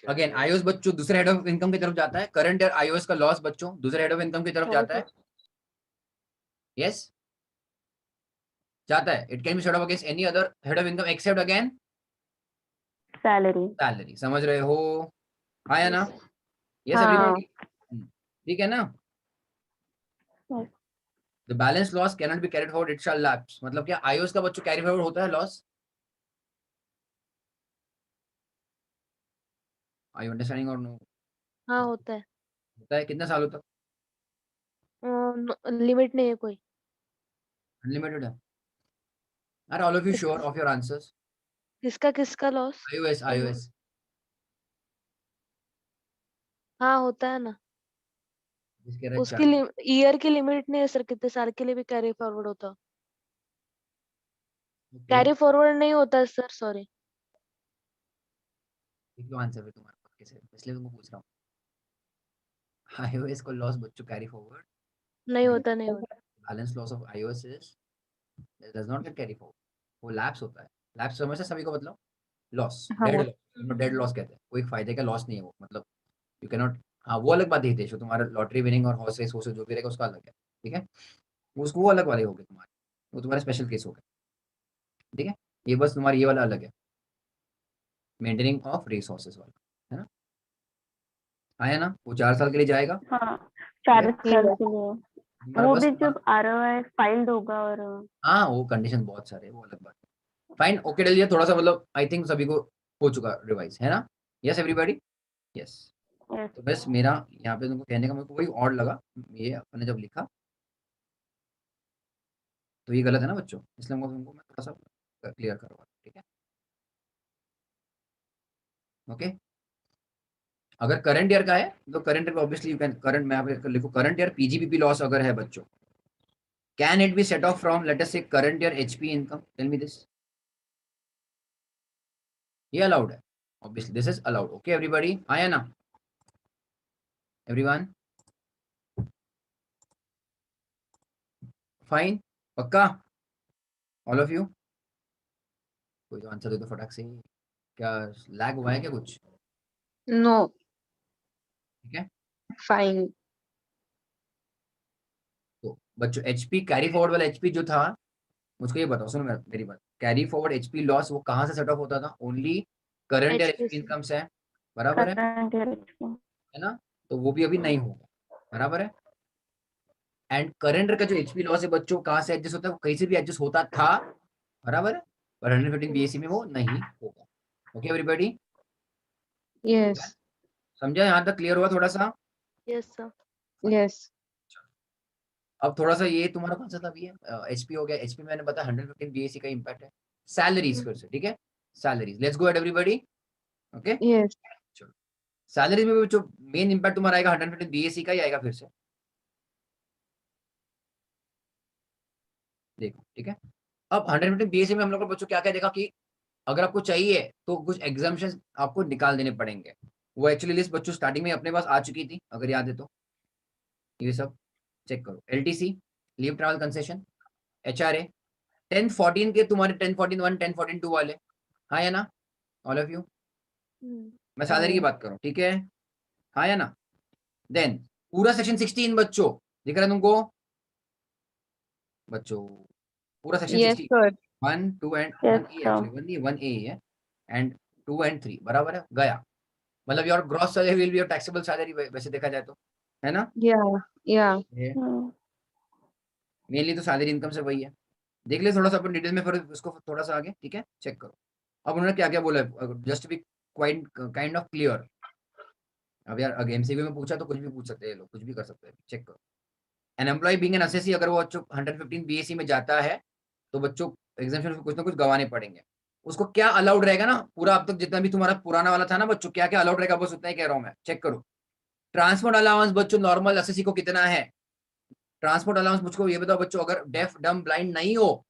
अगेन। आईओएस बच्चों दूसरे हेड ऑफ इनकम की तरफ जाता है, करंट ईयर आईओएस का लॉस बच्चों दूसरे हेड ऑफ इनकम की तरफ जाता है, यस जाता है, it can be set off against any other head of income except again Salary. Salary, समझ रहे हो, हाँ या ना? यस यस हाँ. एवरीबॉडी, ठीक है ना? Yes. The balance loss can not be carried forward, it shall lapse, मतलब क्या आईओएस का बच्चों कैरी फॉरवर्ड होता है लॉस? आर यू अंडरस्टैंडिंग और नो? हाँ होता है। होता है कितने सालों तक? लिमिट नहीं है कोई। अनलिमिटेड है? अरे all of you sure of your answers? किसका लॉस? iOS iOS हाँ होता है ना। जिसके रहे उसकी 4 ईयर की लिमिट नहीं है सर, कितने साल के लिए भी कैरी फॉरवर्ड होता। कैरी फॉरवर्ड नहीं होता सर, सॉरी। एक आंसर है तुम्हारे पास कैसे, इसलिए तुमको पूछ रहा हूँ। iOS को लॉस बच्चों कैरी फॉरवर्ड नहीं होता, नहीं होता। Balance loss of iOS is does not gate carry forward, वो लैप्स होता है। लैप्स समझते सभी को, मतलब लॉस, हाँ डेड लॉस, डेड लॉस कहते हैं, कोई फायदे का लॉस नहीं है वो, मतलब यू कैन नॉट। हाँ वो अलग बात है देश, तुम्हारा लॉटरी विनिंग और हॉर्स रेस जो भी रहेगा उसका अलग है, ठीक है, उसको वो अलग वाले हो गए तुम्हारे, वो तुम्हारे स्पेशल केस हो गए, ठीक है। ये बस तुम्हारी ये वाला अलग है, मेंटेनिंग ऑफ रिसोर्सेज वाला, है ना, आया ना, वो 4 साल के लिए जाएगा। हाँ 4 ठीक साल Yeah. के लिए। तुम्हारा वो बस भी जब ROI फाइल्ड होगा और हाँ वो कंडीशन बहुत सारे हैं, वो अलग बात है। फाइन, ओके डल, ये थोड़ा सा मतलब आई थिंक सभी को हो चुका रिवाइज, है ना? Yes everybody, yes. yes, तो बस मेरा यहाँ पे तुमको कहने का मेरे को वही और लगा, ये अपने जब लिखा तो ये गलत है ना बच्चों, इसलिए तुमको मैं थोड़ा सा क्लियर करवा, ठीक है, ओके। अगर करंट ईयर का है तो current year obviously you can current, मैं यहाँ पे लिखो करंट ईयर पीजीबीपी लॉस अगर है बच्चों, can it be set off from let us से current year HP income, tell me this. ये अलाउड है, obviously this is allowed, okay everybody, आया ना एवरीवन, फाइन, पक्का, ऑल ऑफ यू, कोई तो आंसर दे दो फटाक से, क्या लैग हुआ है क्या कुछ? No, ठीक है, fine. तो बच्चों एचपी कैरी फॉरवर्ड वाला एचपी जो था, मुझको ये बताओ, सुनो मेरी बात, कैरी फॉरवर्ड एचपी लॉस वो कहाँ से सेट ऑफ होता था? Only current year HP HP से। इनकम से, बराबर करंट ईयर है ना? तो वो भी अभी नहीं होगा, बराबर है। एंड करंट का जो एचपी लॉस है बच्चों कहाँ से एडजस्ट होता है? वो कहीं से भी एडजस्ट होता था, बराबर है, पर 115 बीएससी में वो नहीं होगा, ओके एवरीबॉडी, Yes, समझा? यहाँ तक क्लियर हुआ थोड़ा सा? Yes sir. yes. अब थोड़ा सा ये तुम्हारा कौन सा था भी है, एचपी हो गया, एचपी मैंने बताया 115 बीएससी का इंपैक्ट है, सैलरीज फिर से, ठीक है, salaries, let's go at everybody, okay. Yes. चलो सैलरीज में भी जो मेन इंपैक्ट तुम्हारा आएगा 115 बीएससी का ही आएगा फिर से, देखो, ठीक है। अब 115 बीएससी में हम लोग बच्चों क्या क्या देखा कि अगर आपको चाहिए तो कुछ एग्जाम्पशन आपको निकाल देने पड़ेंगे, वो एक्चुअली लिस्ट बच्चों स्टार्टिंग में अपने पास आ चुकी थी, अगर याद है तो ये सब चेक करो, LTC, leave travel concession, HRA, 1014 के तुम्हारे 1014 1 1014 2 वाले, हाँ या ना ऑल ऑफ यू? मैं सैलरी की बात करूं, ठीक है, हाँ या ना? देन पूरा सेक्शन 16 बच्चों दिख रहा है तुमको बच्चों, पूरा section Yes, 16 sir. 1 2 and Yes, 1 A, sir. Actually 1 ए है एंड 2 एंड 3, बराबर है, गया, मतलब your gross salary will be your taxable salary, वैसे देखा जाए तो, है ना? Yeah, yeah. मेनली तो सैलरी इनकम से वही है, देख ले थोड़ा सा अपन डिटेल में, फिर उसको थोड़ा सा आगे, ठीक है, चेक करो। अब उन्होंने क्या क्या बोला है, just be quite kind of clear. अब यार अगर एमसीक्यू में पूछा तो कुछ भी पूछ सकते हैं लोग, कुछ भी कर सकते हैं, चेक करो। An employee being an assessee, अगर वो बच्चों 115 बीएससी में जाता है तो बच्चों एग्जामिनेशन में कुछ ना कुछ गंवाने पड़ेंगे, उसको क्या अलाउड रहेगा ना, पूरा अब तक जितना भी तुम्हारा पुराना वाला था ना बच्चों, क्या क्या अलाउड रहेगा बस उतना ही कह रहा हूं मैं, चेक करो। ट्रांसपोर्ट अलाउंस बच्चों नॉर्मल असेसी को कितना है? ट्रांसपोर्ट अलाउंस मुझको ये बताओ बच्चों, अगर डेफ डम ब्लाइंड नहीं हो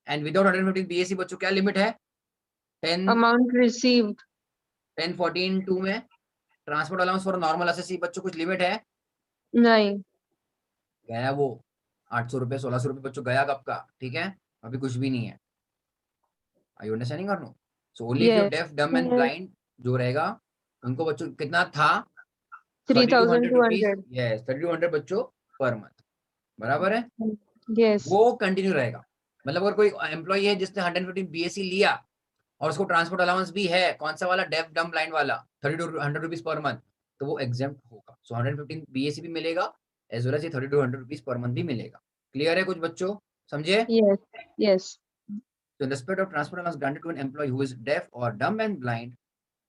एंड विदाउट 115 बीएससी बच्चों क्या लिमिट है? 10 Amount received. 1014 2 में transport allowance for normal assessee बच्चों कुछ लिमिट है? नहीं. गया वो 800 रुपए 1600 रुपए बच्चों गया कब का, ठीक है, अभी कुछ भी नहीं है, आर यू अंडरस्टैंडिंग और no? So only if you Yes. Deaf dumb and blind जो रहेगा उनको बच्चों कितना था? 3200 रुपीज, 3,200. यस 3200 बच्चों पर मंथ, बराबर है, Yes. वो कंटिन्यू रहेगा। मतलब अगर कोई एम्प्लॉय है जिसने 115 बीएससी लिया और उसको ट्रांसपोर्ट अलाउंस भी है, कौन सा वाला? डेफ डम ब्लाइंड वाला, 3200 रुपीज पर मंथ, तो वो एग्जाम्प्ट होगा, सो 115 बीएससी भी मिलेगा as well as 3200 rupees per month भी मिलेगा। क्लियर है कुछ बच्चों, समझे? Yes. Yes. So in respect of transport allowance granted to an employee who is deaf or dumb and blind,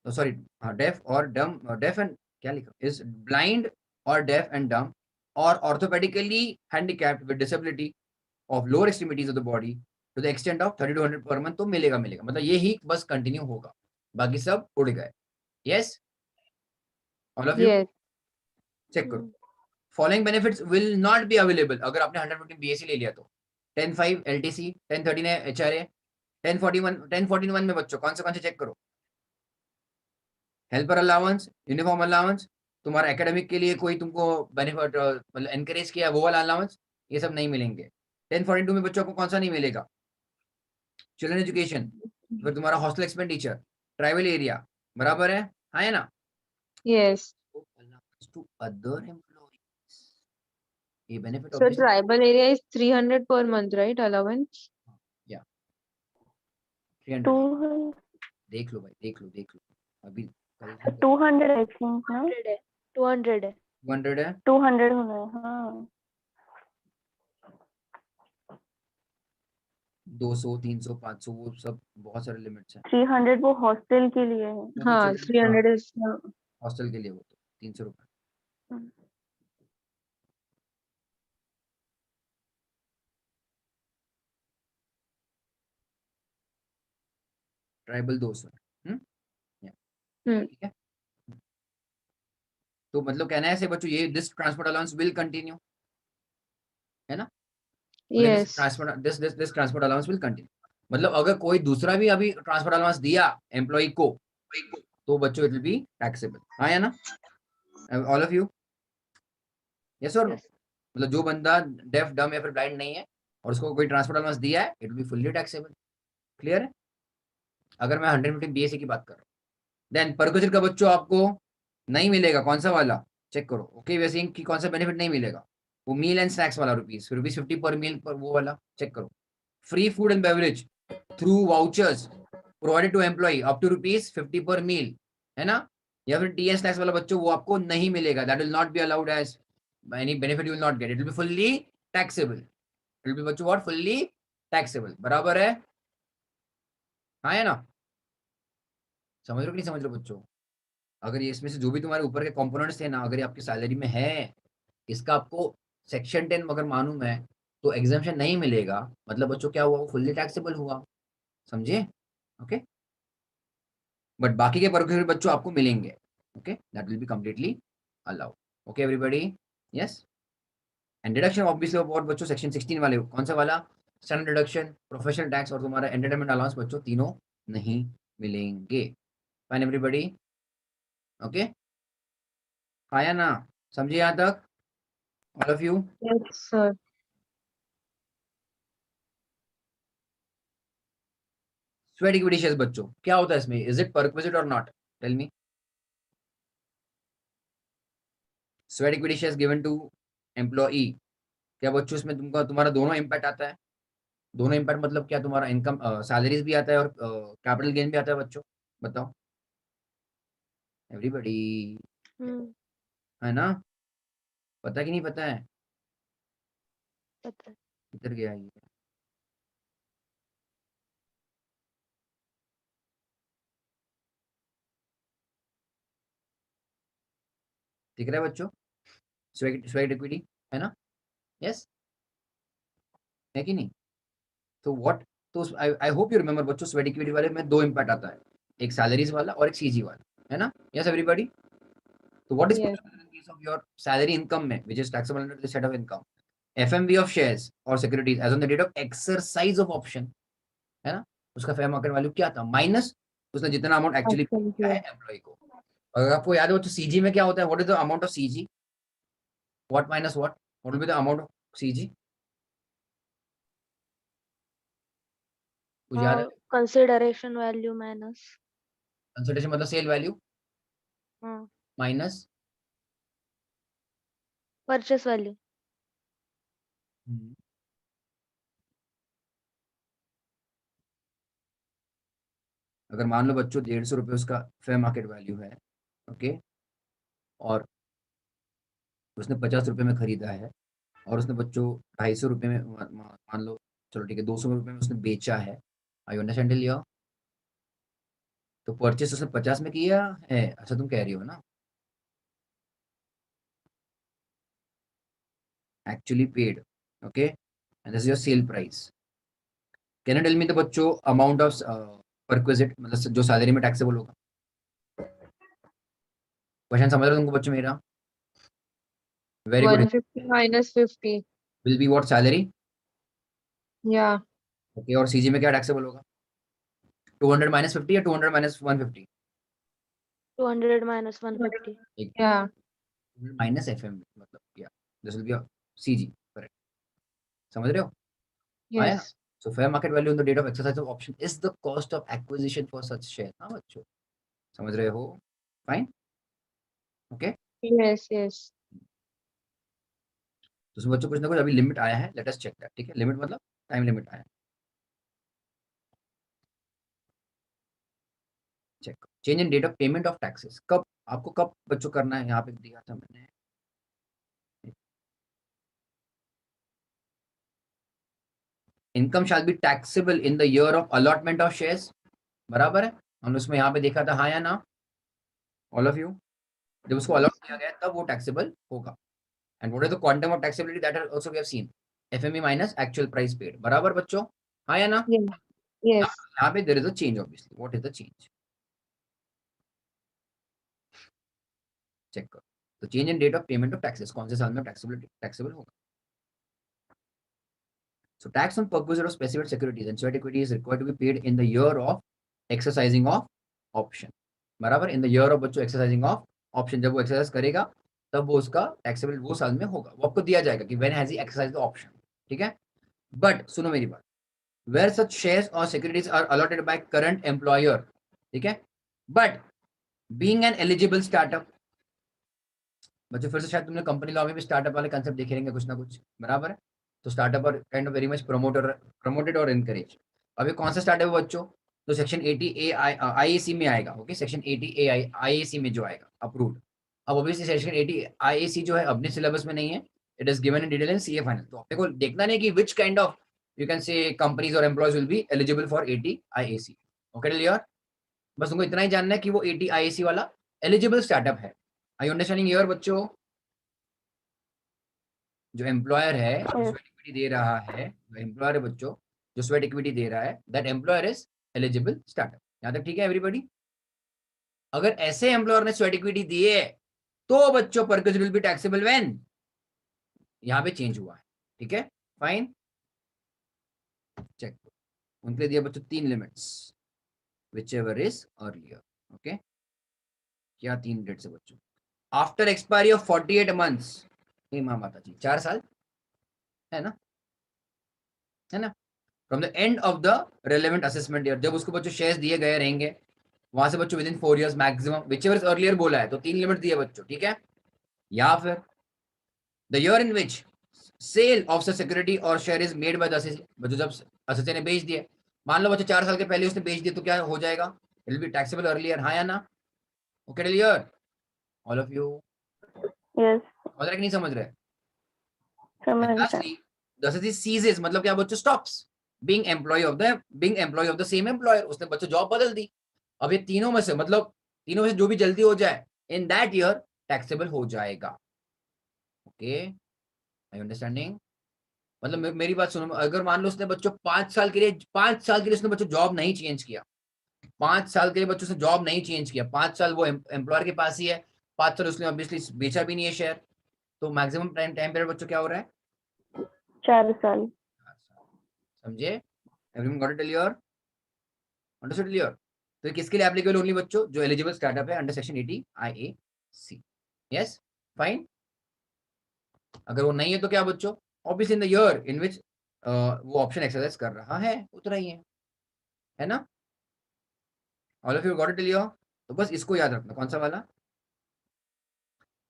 sorry, deaf और डम, डेफ एंड क्या लिखा, is blind और डेफ एंड डम और orthopedically handicapped with disability of lower extremities of the body to the extent of 3200 per month, तो मिलेगा मिलेगा, मतलब ये ही बस कंटिन्यू होगा, बाकी सब उड़ गए। Yes, all of you Yes. Check करो। Following benefits will not be available अगर आपने 115 बीएससी ले लिया तो 10-5 एलटीसी, 10-13 है एचआरए, 10-14 में बच्चों कौन से चेक करो। हेल्पर अलाउंस, यूनिफॉर्म अलाउंस, तुम्हारा एकेडमिक के लिए कोई तुमको बेनिफिट मतलब एनकरेज किया वो वाला अलाउंस, ये सब नहीं मिलेंगे। 1042 में बच्चों को कौन सा नहीं मिलेगा, चिल्ड्रन एजुकेशन, फिर तुम्हारा हॉस्टल एक्सपेंडिचर, ट्राइबल एरिया, बराबर है, हाँ है ना। Yes. टू अदर एम्प्लॉइज, ये benefit So obviously tribal area is 300 per month, right? Allowance. 300, 200 देख लो भाई, देख लो अभी कल 200 आई थिंक ना, 100 है, 200 है। 200 है, 200 होना है, हाँ 200, 300, 500, वो सब बहुत सारे लिमिट्स हैं। 300 वो हॉस्टल के लिए है। वो तो हाँ, children, 300 is हॉस्टल के लिए वो तो 300 रुपए। ट्राइबल 200 है, ठीक है। तो मतलब कहना है ऐसे बच्चों, ये this transport allowance will continue, है ना, yes. This transport allowance will continue, मतलब अगर कोई दूसरा भी अभी ट्रांसपोर्ट अलाउंस दिया एम्प्लॉय को तो बच्चों इट विल बी टैक्सेबल, हाँ या ना, ऑल ऑफ यू, यस और नो। Yes. मतलब जो बंदा डेफ डम या फिर ब्लाइंड नहीं है और उसको कोई ट्रांसपोर्ट अलाउंस दिया है, it will be fully taxable, clear है। अगर मैं 115 बीएससी की बात कर रहा हूँ, देन परकुचर का बच्चों आपको नहीं मिलेगा, कौन सा वाला चेक करो। ओके, वैसे की कौन सा बेनिफिट नहीं मिलेगा, वो मील एंड स्नैक्स वाला ₹50 पर मील पर, वो वाला चेक करो। Free food and beverage through vouchers provided to employee up to ₹50 per मील, है ना। या फिर टी एन स्नैक्स वाला बच्चों वो आपको नहीं मिलेगा, that will not be allowed as any benefit, you will not get, it will be fully taxable, it will be बच्चों व्हाट, फुल्ली टैक्सेबल, बराबर है, हाँ है ना। समझ रहे हो कि नहीं समझ रहे हो बच्चों। अगर ये इसमें से जो भी तुम्हारे ऊपर के कंपोनेंट्स थे ना, अगर ये आपकी सैलरी में है, इसका आपको सेक्शन 10 अगर मालूम है तो एग्जामेशन नहीं मिलेगा, मतलब बच्चों क्या हुआ, वो फुल्ली टैक्सेबल हुआ, समझे। ओके, बट बाकी के पर्टिकुलर बच्चों आपको मिलेंगे, okay, that will be completely allowed, okay everybody, yes. And deduction obviously और बच्चों सेक्शन 16 वाले, कौन सा वाला, स्टैंडर्ड डिडक्शन, प्रोफेशनल टैक्स और तुम्हारा एंटरटेनमेंट अलाउंस बच्चों तीनों नहीं मिलेंगे, फाइन एवरीबॉडी, ओके, आया ना, समझिए यहाँ तक, all of you. Yes, sir. Sweat equity shares बच्चों क्या होता है इसमें, इज इट परक्विजिट और not, tell me. Sweat equity shares given to employee, क्या बच्चों इसमें तुमका तुम्हारा दोनों इम्पैक्ट आता है, दोनों इम्पैक्ट मतलब क्या, तुम्हारा इनकम सैलरीज भी आता है और कैपिटल गेन भी आता है बच्चों, बताओ एवरीबॉडी, है ना, पता कि नहीं पता है, पता है। किधर गया ये, दिख रहा है बच्चों, स्वेट इक्विटी, है ना, यस, है कि नहीं। तो व्हाट, तो आई होप यू रिमेंबर बच्चों, स्वेट इक्विटी वाले में दो इम्पैक्ट आता है, एक सैलरीज वाला और एक सीजी वाला, है ना, yes everybody. So what is Yes. possible in case of your salary income में, which is taxable under the set of income, FMV of shares or securities as on the date of exercise of option, है ना, उसका fair market value क्या था minus उसने जितना amount actually किया है एम्प्लॉय को। अगर आपको याद हो तो सीजी में क्या होता है, what is the amount of CG, what minus what will be the amount of CG, कुछ याद है, कंसिडरेशन वैल्यू माइनस, कंसिडरेशन मतलब sale value minus, purchase value. अगर मान लो बच्चों 150 रुपये उसका फेयर मार्केट वैल्यू है, ओके, और उसने 50 रुपये में खरीदा है और उसने बच्चों 250 रुपये में मान लो, चलो ठीक है 200 रुपये में उसने बेचा है, आई अंडरस्टैंड लिया, तो परचेस उसने 50 में किया है, अच्छा तुम कह रही हो ना, actually paid, okay, and this is your sale price. Can you tell me the बच्चों amount of perquisite, मतलब जो सैलरी में टैक्सेबल होगा? क्वेश्चन समझ रहे हो तुमको बच्चों मेरा? Very good. 150 minus 50. Will be what salary, Yeah. Okay, और सीजी में क्या टैक्सेबल होगा? 200 माइनस 50 या 200 minus 150? 200 minus 150. Yeah. Minus FM, मतलब या this will be CG, correct. समझ रहे हो? आया? Yes. So fair market value on the date of exercise of option is the cost of acquisition for such share. हाँ बच्चों, समझ रहे हो? Fine, okay. Yes. Yes. तो उसमें बच्चों कुछ ना कुछ अभी लिमिट आया है, लेट अस चेक दैट. ठीक है, लिमिट मतलब टाइम लिमिट आया है. Check. Change in date of payment of taxes. कब आपको कब बच्चों करना है? यहाँ पे दिया था मैंने. Income shall be taxable in the year of allotment of shares. बराबर है, हमने उसमें यहाँ पे देखा था, हाँ या ना ऑल ऑफ यू? जब उसको अलॉट किया गया तब वो टैक्सेबल होगा. And what is the quantum of taxability that also we have seen, FME minus actual price paid. बराबर बच्चों, हाँ या ना? Yeah. Yes. यहाँ पे there is a change obviously. What is the change? Check करो. तो change in date of payment of taxes, कौन से साल में टैक्सेबल होगा? So tax on perquisite of specified securities and sweat equity is required to be paid in the year of exercising of option. बराबर, in the year of बच्चों exercising of option, जब वो exercise करेगा तब वो उसका taxable वो साल में होगा. वो आपको दिया जाएगा कि when has he exercised the option. ठीक है, बट सुनो मेरी बात, where such shares or securities are allotted by current employer, ठीक है, but being an eligible startup. बच्चों फिर से शायद तुमने कंपनी लॉ में भी स्टार्टअप वाले कंसेप्ट देखे रहेंगे कुछ ना कुछ. बराबर है, तो स्टार्टअप और kind of very much promoted और एनकरेज. अब ये कौन सा स्टार्टअप है बच्चों? तो सेक्शन 80 ए आईएसी में आएगा. ओके, सेक्शन 80 ए आईएसी में जो आएगा अप्रूव्ड. अब ऑब्वियसली सेक्शन 80 आईएसी जो है अपने सिलेबस में नहीं है, it is given in detail in CA final. तो अपने को देखना नहीं कि which kind of you can say companies और employees will be eligible for 80 IAC. Okay clear? बस तुमको इतना ही जानना है कि वो 80 आईएसी वाला एलिजिबल स्टार्टअप है. आई अंडरस्टैंडिंग हियर बच्चों? जो एम्प्लॉयर है जो Yes. स्वेट इक्विटी दे रहा है, जो एम्प्लॉयर है बच्चों जो स्वेट इक्विटी दे रहा है, that employer is eligible startup. यहाँ तक ठीक है एवरीबॉडी? अगर ऐसे एम्प्लॉयर ने स्वेट इक्विटी दी है तो बच्चों perquisite will be taxable when, यहाँ पे चेंज हुआ है. ठीक है, फाइन. चेक. उनके लिए दिया बच्चों 3 limits, which ever is earlier. Okay, क्या 3 डेट्स है बच्चों? आफ्टर एक्सपायरी ऑफ 48 मंथ्स, हे माँ माता जी, 4 साल है ना, है ना, from the end of the relevant assessment year, जब उसको बच्चों शेयर्स दिए गए रहेंगे वहां से बच्चों with in 4 years maximum, which ever earlier बोला है. तो 3 लिमिट दिए बच्चों. ठीक है, या फिर the year in which sale of the security और share is made by the assessee. बच्चों जब असेसी ने बेच दिए, मान लो बच्चों 4 साल के पहले उसने बेच दिए, तो क्या हो जाएगा? It will be taxable earlier. हाँ या ना? Okay clear all of you? Yes. समझ रहे कि नहीं समझ रहे? समझ गया. Lastly, the assessee ceases, मतलब क्या बच्चों? Stops being employee of the same employer. उसने बच्चों जॉब बदल दी. अब ये तीनों में से, मतलब तीनों में से जो भी जल्दी हो जाए इन दैट ईयर टैक्सेबल हो जाएगा. ओके, आई अंडरस्टैंडिंग? मतलब मेरी बात सुनो, अगर मान लो उसने बच्चों 5 साल के लिए उसने बच्चों जॉब नहीं चेंज किया, 5 साल के लिए बच्चों से जॉब नहीं चेंज किया, 5 साल वो एम्प्लॉयर के पास ही है, 5 साल उसने ऑब्वियसली बेचा भी नहीं है शेयर, तो मैक्सिमम टाइम पीरियड बच्चों क्या हो रहा है? 4 साल. समझे? Everyone got it clear? Understood clear? तो ये किसके लिए एप्लीकेबल ओनली बच्चों? जो एलिजिबल स्टार्टअप है under section 80 IAC. Yes, fine. अगर वो नहीं है तो क्या बच्चों? Obviously in the year in which वो ऑप्शन एक्सरसाइज कर रहा है उतना ही है ना? All of you got it clear? तो बस इसको याद रखना, कौन सा वाला?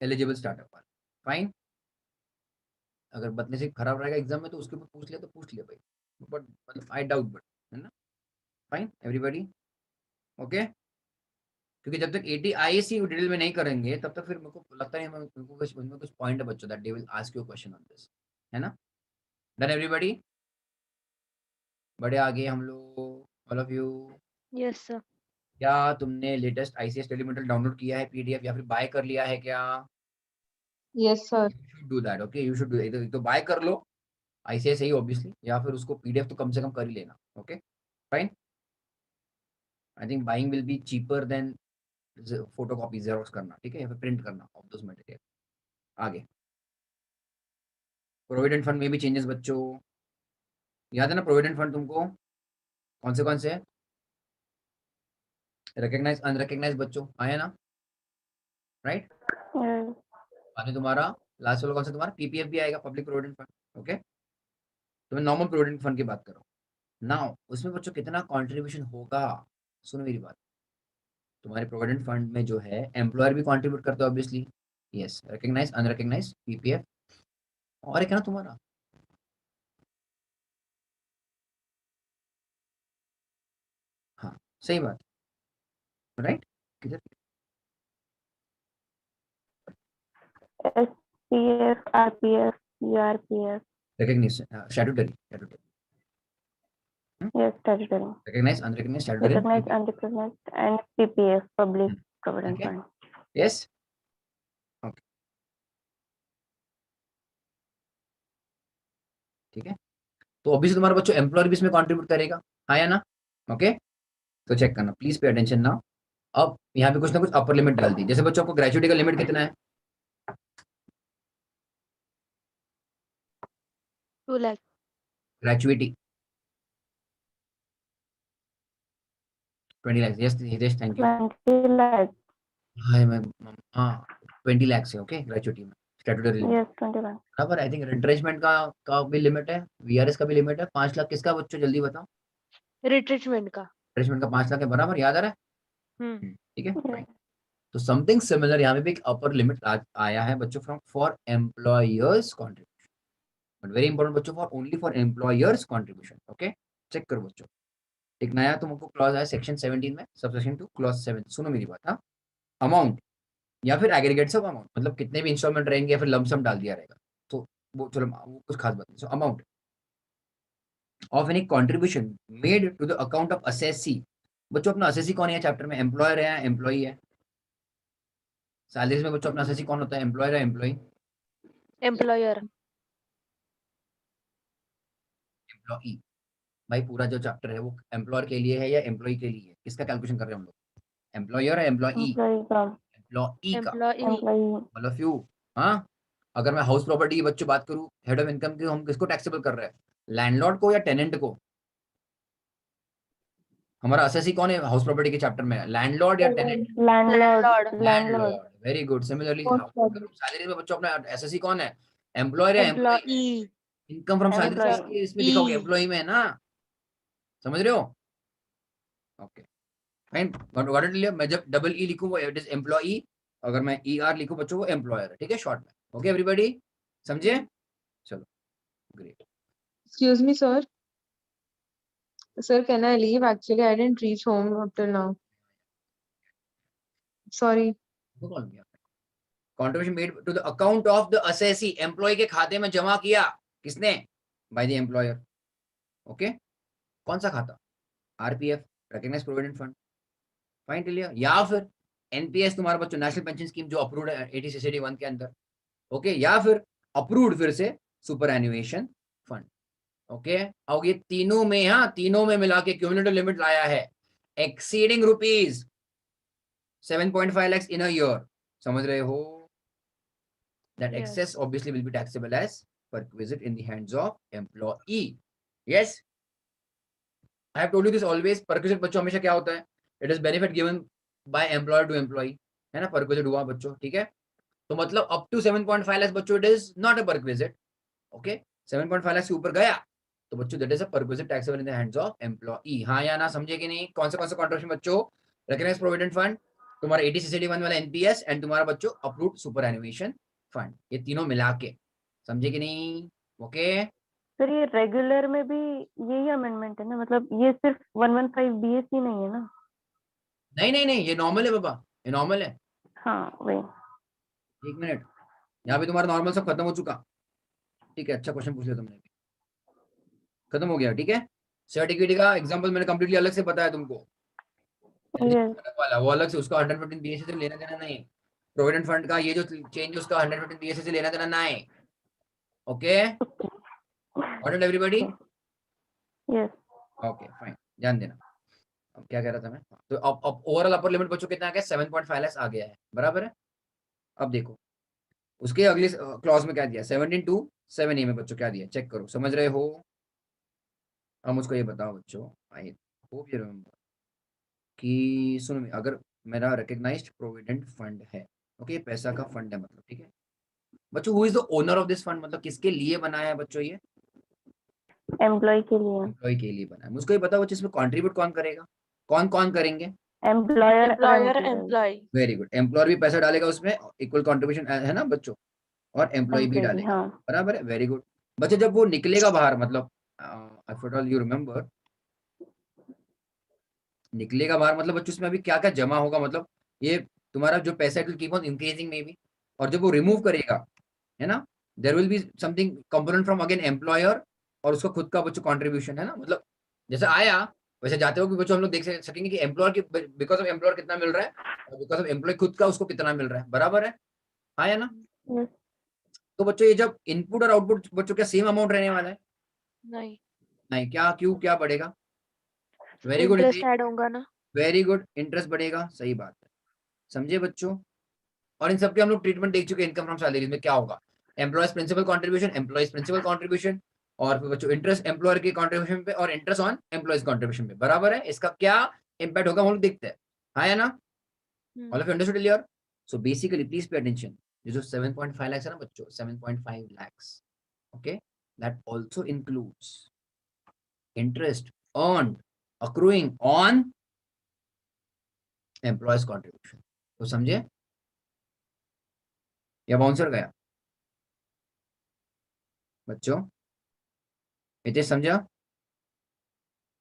एलिजिबल स्टार्टअप वाला. फाइन. अगर बदले से खराब रहेगा एग्जाम में तो उसके ऊपर पूछ लिया तो पूछ लिया भाई, बट मतलब आई डाउट, बट है ना? Fine everybody, okay. क्योंकि जब तक 80 आईएसी डिटेल में नहीं करेंगे तब तक फिर मेरे को लगता है मेरे को कुछ पॉइंट है बच्चों that they will ask you question on this, है ना? Done everybody? बढ़े आगे हम लोग, all of you? Yes, sir. क्या तुमने लेटेस्ट आईसीएस टेलीमेंटल डाउनलोड किया है पीडीएफ या फिर बाय कर लिया है क्या? Yes, sir. You should do that, okay, you should do, एक तो बाय कर लो आईसीएस ही ऑब्वियसली, या फिर उसको पीडीएफ तो कम से कम कर ही लेना, okay fine. I think buying will be cheaper than photo copy xerox करना, ठीक है, या फिर प्रिंट करना ऑफ दोस मटेरियल। आगे प्रोविडेंट फंड में भी चेंजेस बच्चों, याद है ना प्रोविडेंट फंड तुमको कौन से रिकग्नाइज अनरिकग्नाइज बच्चों आया ना, राइट? Yes. बाद में तुम्हारा लास्ट वाला कौन सा तुम्हारा पीपीएफ भी आएगा, पब्लिक प्रोविडेंट फंड, ओके। तो मैं नॉर्मल प्रोविडेंट फंड की बात कर रहा हूँ नाउ, उसमें बच्चों कितना कंट्रीब्यूशन होगा, सुनो मेरी बात। तुम्हारे प्रोविडेंट फंड में जो है एम्प्लॉयर भी कंट्रीब्यूट करता है obviously, yes, recognise unrecognise PPF, और एक है ना तुम्हारा हाँ सही बात, राइट, किधर SPF, RPF, CRPF. Recognition statutory Yes, statutory. Recognise unrecognise statutory Recognized, unrecognized, and PPF, Public Provident Okay. Fund. Yes, okay, ठीक है। तो ऑब्वियसली तुम्हारा बच्चों एम्प्लॉयर भी इसमें कंट्रीब्यूट करेगा, हाँ या ना, ओके। तो चेक करना प्लीज, पे अटेंशन नाउ। अब यहाँ पे कुछ ना कुछ अपर लिमिट डाल दी, जैसे बच्चों को ग्रेजुएटी का लिमिट कितना है? 2 lakh. Gratuity 20 lakh, yes Hitesh, thank you. 20 lakhs. Hi ma'am, हाँ 20 लाख से, ओके, ग्रेजुएटी में स्टैट्यूटरी लिमिट, Yes, 21. बराबर। आई थिंक रिट्रेचमेंट का भी लिमिट है, वीआरएस का भी लिमिट है 5 लाख, किसका बच्चों जल्दी बताओ? रिट्रीटमेंट का. रिट्रेचमेंट का 5 लाख है, बराबर, याद आ रहा है? ठीक है, Yes. fine. तो समथिंग सिमिलर यहाँ पे भी एक अपर लिमिट आया है बच्चों from for employer's contribution, but very important बच्चों, for only for employer's contribution, okay. Check करो बच्चों, एक नया तुमको क्लॉज आया सेक्शन 17 में, सबसेक्शन 2 क्लॉज 7, सुनो मेरी बात, हाँ, अमाउंट या फिर एग्रीगेट्स ऑफ अमाउंट, मतलब कितने भी इंस्टॉलमेंट रहेंगे या फिर लमसम डाल दिया रहेगा, तो वो चलो वो कुछ खास बात नहीं। So amount of any contribution made to the account of assessee, बच्चों अपना असेसी कौन है चैप्टर में, एम्प्लॉयर है या एम्प्लॉई है? सैलरीज में बच्चों अपना असेसी कौन होता है, एम्प्लॉयर या एम्प्लॉई? एम्प्लॉयर. एम्प्लॉई। भाई पूरा जो चैप्टर है वो एम्प्लॉयर के लिए है या एम्प्लॉई के लिए है, किसका कैलकुलेशन कर रहे हैं हम लोग, एम्प्लॉयर या एम्प्लॉई? Employee का. एम्प्लॉई का, एम्प्लॉई. Employee. मतलब फ्यू, हाँ। अगर मैं हाउस प्रॉपर्टी की बच्चों बात करूं, हेड ऑफ इनकम की, हम किसको टैक्सेबल कर रहे हैं, लैंडलॉर्ड को या टेनेंट को? हमारा असेसी कौन है हाउस प्रॉपर्टी के चैप्टर में, लैंडलॉर्ड या tenant? Landlord. Landlord. Landlord. Very good. Similarly Landlord. Salary में बच्चों अपना एसएससी कौन है, एम्प्लॉयर या employee? Employee. Income from salary Employee. किसके इसमें लिखा होगा, एम्प्लॉई में है ना, समझ रहे हो? ओके फाइन, व्हाट इट लिया, मैं जब डबल ई लिखूं वो इट इज एम्प्लॉई, अगर मैं ई आर लिखूं बच्चों वो एम्प्लॉयर है, ठीक है, शॉर्ट में, ओके एवरीबॉडी, समझे? चलो great. Excuse me, sir. Sir, can I leave? Actually, I didn't reach home up till now. Sorry. Call किया, contribution made to the account of the assessee, employee के खाते में जमा किया, किसने, बाय द एम्प्लॉयर, ओके। कौन सा खाता, RPF, recognised provident fund, fine clear, या फिर एनपीएस तुम्हारा बच्चों नेशनल पेंशन स्कीम जो अप्रूव्ड है 80 1 के अंदर, ओके, या फिर अप्रूव्ड फिर से सुपर एनुएशन फंड, ओके। और ये तीनों में, हाँ तीनों में मिला के क्यूमुलेटिव लिमिट लाया है exceeding rupees 7.5 lakhs in a year, समझ रहे हो? That Yes. excess obviously will be taxable as perquisite in the hands of employee. Yes, I have told you this always. Perquisite बच्चों हमेशा क्या होता है, it is benefit given by employer to employee, है ना, perquisite हुआ बच्चों, ठीक है। तो मतलब up to 7.5 lakhs बच्चों it is not a perquisite, okay। 7.5 lakhs से ऊपर गया तो बच्चों that is a perquisite taxable in the hands of employee, हाँ या ना, समझे कि नहीं? कौन से कंट्रीब्यूशन बच्चों, रिकॉग्नाइज्ड प्रोविडेंट फंड, तुम्हारा 80 1 वाला एनपीएस, एंड तुम्हारा बच्चों अप्रूव्ड सुपर एनुएशन फंड, ये तीनों मिला के, समझे कि नहीं? ओके सर ये रेगुलर में भी यही अमेंडमेंट है ना, मतलब ये सिर्फ 115 बीएससी नहीं है ना? नहीं नहीं नहीं, ये नॉर्मल है बाबा, ये नॉर्मल है। हाँ वही। एक मिनट, यहाँ पे तुम्हारा नॉर्मल सब खत्म हो चुका, ठीक है, अच्छा क्वेश्चन पूछ लिया तुमने, खत्म हो गया, ठीक है। सर्टिफिकेट का एग्जांपल मैंने कंप्लीटली अलग से बताया तुमको, Yes. वाला वो अलग से, उसका 115 बीएससी से लेना देना नहीं। प्रोविडेंट फंड का ये जो चेंज उसका 115 बीएससी से लेना देना नहीं। Okay, got it everybody? Yes. Okay fine, ध्यान देना। अब क्या कह रहा था मैं? तो अब ओवरऑल अपर लिमिट बच्चों कितना आ गया? 7.5 लाख आ गया है, बराबर है। अब देखो उसके अगले क्लॉज में क्या दिया, 17(2)(7)(a) में बच्चों क्या दिया, चेक करो, समझ रहे हो? अब मुझको ये बताओ बच्चों, आई होप यू रिमेम्बर कि सुनो, अगर मेरा रिकग्नाइज्ड प्रोविडेंट फंड है, ओके, पैसा का फंड है मतलब, ठीक है बच्चों, who is the owner of this fund, मतलब किसके लिए बनाया है बच्चों? ये Employee के लिए. एम्प्लॉय के लिए बना है। मुझको ये बताओ बच्चों, इसमें कंट्रीब्यूट कौन करेगा, कौन कौन करेंगे? Employer और employer employee. Employee. Very good, employer भी पैसा डालेगा उसमें, इक्वल कंट्रीब्यूशन है ना बच्चों, और एम्प्लॉय भी Employee, डालेगा, हाँ. बराबर है, वेरी गुड। बच्चों जब वो निकलेगा बाहर, मतलब if at all you remember, निकलेगा बाहर मतलब बच्चों इसमें अभी क्या क्या जमा होगा, मतलब ये तुम्हारा जो पैसा it will keep on increasing maybe, और जब वो रिमूव करेगा, है ना, there will be something component from again employer, और उसका खुद का बच्चों कंट्रीब्यूशन, है ना, मतलब जैसे आया वैसे जाते हो कि बच्चों हम लोग देख सकेंगे कि एम्प्लॉयर की बिकॉज ऑफ एम्प्लॉयर कितना मिल रहा है, और बिकॉज ऑफ एम्प्लॉय खुद का उसको कितना मिल रहा है, बराबर है, हाँ या ना? Yes. तो बच्चों ये जब इनपुट और आउटपुट बच्चों क्या सेम अमाउंट रहने वाला है? नहीं, नहीं, क्या, क्यों, क्या बढ़ेगा? वेरी गुड, इंटरेस्ट ऐड होगा ना। वेरी गुड, इंटरेस्ट बढ़ेगा, सही बात है, समझे बच्चों? और इन सबके हम लोग ट्रीटमेंट देख चुके हैं, इनकम फ्रॉम सैलरीज में क्या होगा, employees principal contribution, employees principal contribution, और फिर बच्चों इंटरेस्ट एम्प्लॉयर के कंट्रीब्यूशन पे, और इंटरेस्ट ऑन एम्प्लॉयज कंट्रीब्यूशन पे, बराबर है। इसका क्या इंपैक्ट होगा हम लोग देखते हैं, हाँ या ना? All of you understood clear? So basically please pay attention, ये जो 7.5 लाख है ना बच्चों, 7.5 lakhs, okay, that also includes interest earned accruing on employees contribution। तो समझे या बाउंसर गया बच्चों? इतने समझा?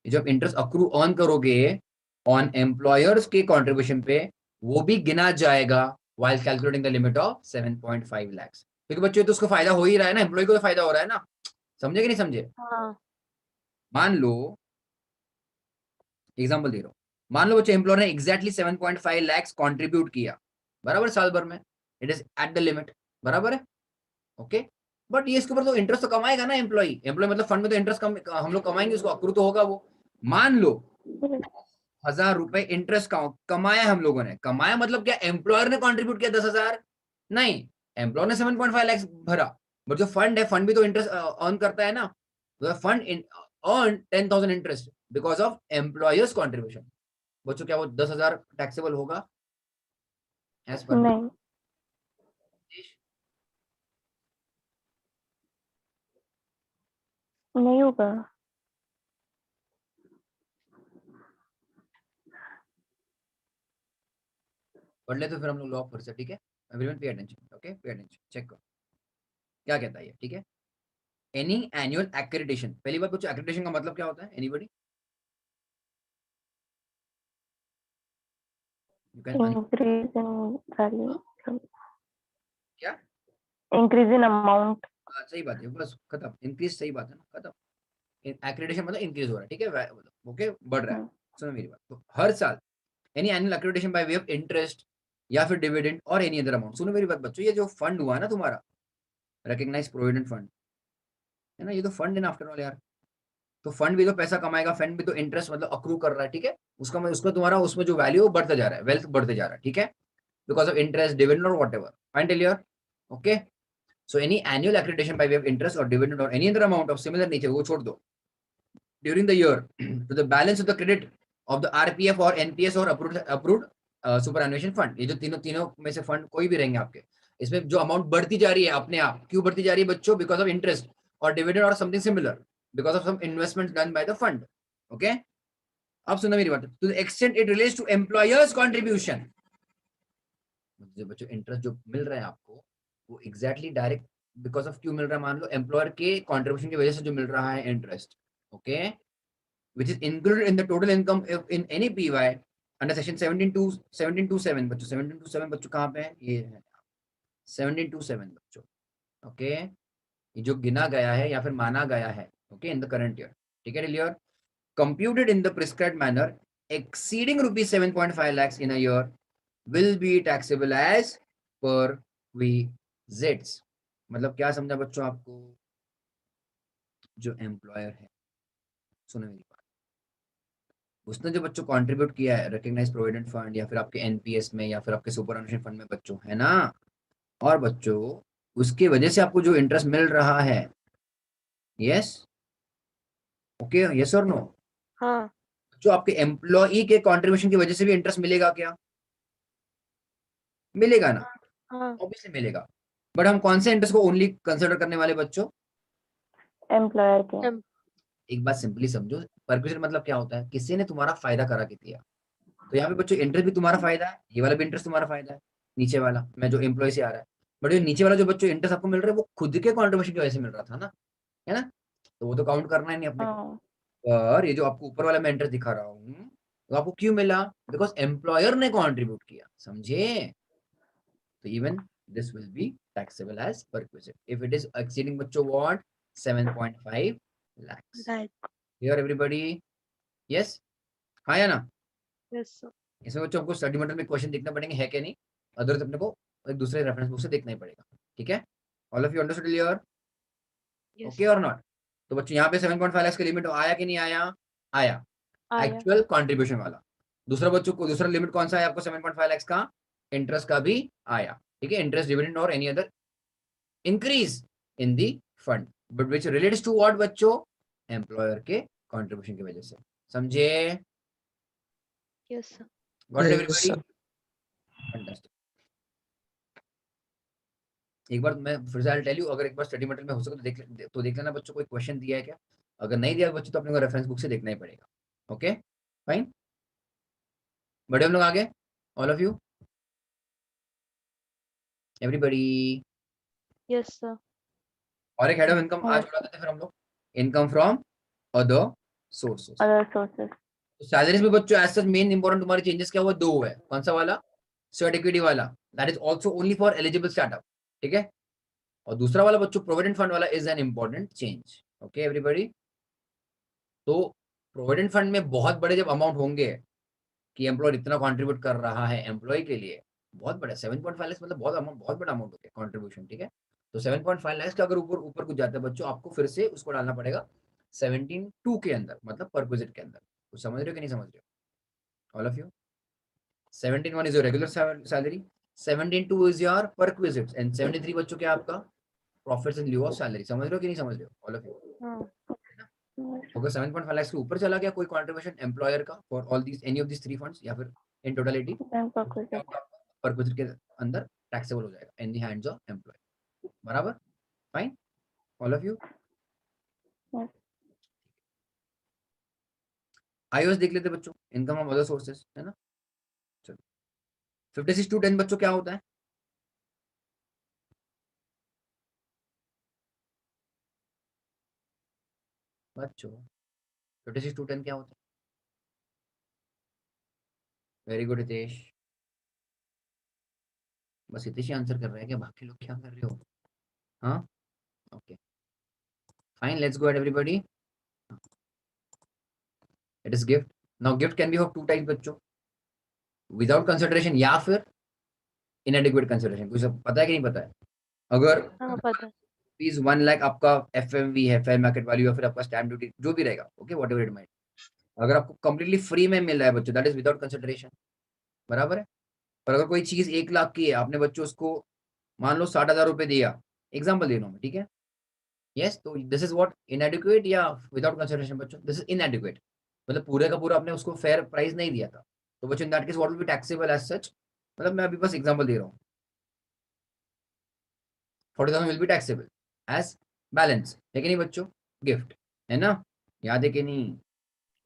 जब इंटरेस्ट अक्रू अर्न करोगे ऑन एम्प्लॉयर्स के कंट्रीब्यूशन पे, वो भी गिना जाएगा while calculating the limit of 7.5 lakhs, क्योंकि बच्चों तो उसको फायदा हो ही रहा है ना, एम्प्लॉय को तो फायदा हो रहा है ना, समझे कि नहीं समझे? हाँ। मान लो एग्जांपल दे रहा हूँ, मान लो बच्चे एम्प्लॉयर ने एग्जैक्टली 7.5 lakhs कंट्रीब्यूट किया, बराबर, साल भर में, it is at the limit, बराबर है, ओके, बट ये इसके ऊपर तो इंटरेस्ट तो कमाएगा ना एम्प्लॉय मतलब फंड में तो इंटरेस्ट हम लोग कमाएंगे, उसको अक्रू तो होगा वो। मान लो Yes. 1,000 रुपए इंटरेस्ट कमाया हम लोगों ने, कमाया मतलब क्या, एम्प्लॉयर ने कंट्रीब्यूट किया 10,000? नहीं, एम्प्लॉयर ने 7.5 लाख भरा, बट जो फंड है, फंड भी तो इंटरेस्ट अर्न करता है ना, तो fund earn 10,000 interest because of employers contribution. बच्चों क्या वो 10,000 टैक्सेबल होगा एज पर? नहीं. नहीं होगा. पढ़ ले तो फिर हम लोग लॉ फिर से, ठीक है, everyone pay attention, okay, pay attention, check करो क्या कहता है ये, ठीक है। एनी एनुअल एक्रेडिटेशन, पहली बात बच्चों एक्रेडिटेशन का मतलब क्या होता है, anybody? You can Increase in value. क्या? Increase in amount. सही बात है, बस खत्म, इंक्रीज, सही बात है ना, खत्म। एक्रेडिटेशन मतलब इंक्रीज हो रहा है, ठीक है, ओके, बढ़ रहा है। सुनो मेरी बात, तो हर साल any annual accreditation by way of interest या फिर डिविडेंड और एनी अदर अमाउंट, सुनो मेरी बात बच्चों, ये जो फंड हुआ ना तुम्हारा रिकॉग्नाइज प्रोविडेंट फंड, है ना, ये तो फंड है ना आफ्टर ऑल यार, तो फंड भी तो पैसा कमाएगा, फंड भी तो इंटरेस्ट मतलब अक्रू कर रहा है, ठीक है, उसका तुम्हारा उसमें जो वैल्यू बढ़ता जा रहा है, वेल्थ बढ़ते जा रहा है, ठीक है, बिकॉज ऑफ इंटरेस्ट, डिविडेंड और whatever, fine till here, okay. So any annual accreditation by way of interest और डिविडेंड और any other amount of similar nature, वो छोड़ दो, during the year to the balance of the credit of the RPF or NPS or approved superannuation fund, ये जो तीनों में से फंड कोई भी रहेंगे आपके, इसमें जो अमाउंट बढ़ती जा रही है अपने आप, क्यों बढ़ती जा रही है बच्चों? बिकॉज ऑफ इंटरेस्ट और डिविडेंड और something similar, because of some investment done by the fund, okay. अब सुनो मेरी बात, to the extent it relates to employers contribution, बच्चों इंटरेस्ट जो मिल रहा है आपको वो एग्जैक्टली डायरेक्ट बिकॉज ऑफ क्यों मिल रहा है, मान लो एम्प्लॉयर के कंट्रीब्यूशन की वजह से जो मिल रहा है interest, okay, which is included in the total income in any PY under section 1727 बच्चों, 1727 बच्चों कहाँ पे है, ये है 1727 बच्चों, ओके, ये जो गिना गया है या फिर माना गया है, okay, in the current year, ठीक है, clear, computed in the prescribed manner exceeding rupees 7.5 lakhs in a year will be taxable as perquisites. मतलब क्या समझा बच्चों आपको? जो एम्प्लॉयर है, सुनो मेरी बात, उसने जो बच्चों कंट्रीब्यूट किया है रिकॉग्नाइज्ड प्रोविडेंट फंड या फिर आपके एनपीएस में या फिर आपके सुपरएनुशन फंड में बच्चों, है ना, और बच्चों उसके वजह से आपको जो इंटरेस्ट मिल रहा है, यस, ओके, यस और नो, हाँ जो आपके एम्प्लॉई के कंट्रीब्यूशन की वजह से भी इंटरेस्ट मिलेगा क्या? मिलेगा ना, हाँ ऑब्वियसली मिलेगा। बट हम कौन से इंटरेस्ट को ओनली कंसिडर करने वाले बच्चों? एम्प्लॉयर के। एम- एक बात सिंपली समझो, परक्विजिट मतलब क्या होता है? किसी ने तुम्हारा फायदा करा के दिया। तो यहाँ पे बच्चों इंटरेस्ट भी तुम्हारा फायदा है, ये वाला भी इंटरेस्ट तुम्हारा फायदा है, नीचे वाला मैं जो एम्प्लॉय से आ रहा है। बट जो नीचे वाला जो बच्चों इंटरेस्ट आपको मिल रहा है वो खुद के कॉन्ट्रीब्यूशन की वजह से मिल रहा था ना, है ना, तो वो तो काउंट करना ही नहीं अपने को। हाँ पर ये जो आपको ऊपर वाला मैं इंटरेस्ट दिखा रहा हूँ, तो आपको क्यों मिला? बिकॉज एम्प्लॉयर ने कॉन्ट्रीब्यूट किया, समझे? तो even this will be taxable as perquisite if it is exceeding बच्चों what 7.5 lakhs. Like Here everybody, yes, हाँ या ना? यस सर इसमें बच्चों आपको स्टडी मटेरियल में क्वेश्चन देखना पड़ेंगे, है क्या नहीं, अदरवाइज अपने को एक दूसरे रेफरेंस बुक से देखना ही पड़ेगा, ठीक है? All of you understood clear? Yes okay और नॉट? तो बच्चों यहाँ पे 7.5 lakhs का लिमिट आया कि नहीं आया? आया, आया एक्चुअल कंट्रीब्यूशन वाला। दूसरा बच्चों को दूसरा लिमिट कौन सा है आपको 7.5 lakhs का? इंटरेस्ट का भी आया, ठीक है, इंटरेस्ट डिविडेंड और any other increase in the fund but which relates to what बच्चों? एम्प्लॉयर के कंट्रीब्यूशन की वजह से, समझे? Yes sir Got it Yes, everybody? sir. Fantastic. एक बार मैं फिर से टेल यू, अगर एक बार स्टडी मटेरियल में हो सके तो देख लेना बच्चों, कोई क्वेश्चन दिया है क्या? अगर नहीं दिया बच्चों तो अपने को रेफरेंस बुक से देखना ही पड़ेगा, ओके फाइन? बढ़े हम लोग आगे, all of you, everybody. Yes sir और एक हेड ऑफ इनकम आज उड़ा देते फिर हम लोग, income from other sources. Other sources. Salaries में बच्चों एज सच मेन इंपॉर्टेंट तुम्हारी चेंजेस क्या हुआ? दो है, कौन सा वाला? स्वेट इक्विटी वाला, that is also only for eligible startup, ठीक है? और दूसरा वाला बच्चों प्रोविडेंट फंड वाला is an important change, okay everybody? तो प्रोविडेंट फंड में बहुत बड़े जब अमाउंट होंगे कि एम्प्लॉयर इतना कंट्रीब्यूट कर रहा है एम्प्लॉय के लिए, बहुत बड़ा 7.5 लाख मतलब बहुत बड़ा अमाउंट हो गया कंट्रीब्यूशन, ठीक है? तो 7.5 लाख का अगर ऊपर कुछ जाता है बच्चों, आपको फिर से उसको डालना पड़ेगा 17.2 के अंदर, मतलब परक्विजिट के अंदर। कुछ समझ रहे हो कि नहीं समझ रहे हो all of you? 17.1 is your regular salary, 17.2 is your perquisites and 73 बच्चों क्या आपका प्रॉफिट्स इन लिeu ऑफ सैलरी। समझ रहे हो कि नहीं समझ रहे हो ऑल ऑफ यू? अगर 7.5 लाख से ऊपर चला गया कोई कंट्रीब्यूशन एम्प्लॉयर का for all these any of these three funds या फिर इन टोटलिटी, परक्विजिट के अंदर टैक्सेबल हो जाएगा in the hands of employ, बराबर? Fine, all of you? IOS देख लेते बच्चों, इनकम फ्रॉम अदर सोर्सेस, है ना? चलो 56 to 10 बच्चों क्या होता है? बच्चों 56 to 10 क्या होता है? वेरी गुड हितेश, बस हितेश ही आंसर कर रहे हैं क्या? बाकी लोग क्या कर रहे हो? हाँ, okay fine, let's go at everybody. It is gift. Now gift can be of two type बच्चों, विदाउट कंसिडरेशन या फिर इनएडिक्वेट कंसिडरेशन। कुछ पता है कि नहीं पता है? अगर हाँ पता है प्लीज 1 लाख आपका एफएमवी है, फेयर मार्केट वैल्यू, या फिर आपका स्टैम्प ड्यूटी जो भी रहेगा, okay what ever it might, अगर आपको कंप्लीटली फ्री में मिल रहा है बच्चों, दैट इज विदाउट कंसिडरेशन, बराबर है? पर अगर कोई चीज 1 लाख की है, आपने बच्चों उसको मान लो 60,000 रुपए दिया, एग्जाम्पल दे रहा हूँ, ठीक है? यस, तो दिस इज व्हाट इनएडिक्वेट या विदाउट कंसिडरेशन बच्चों? दिस इज इनएडिक्वेट, मतलब पूरे का पूरा आपने उसको फेयर प्राइस नहीं दिया था, तो बच्चों in that case what will be taxable as such, मतलब मैं अभी बस एग्जांपल दे रहा हूँ, 40,000 will be taxable as balance, है कि नहीं बच्चों? गिफ्ट, है ना? याद है कि नहीं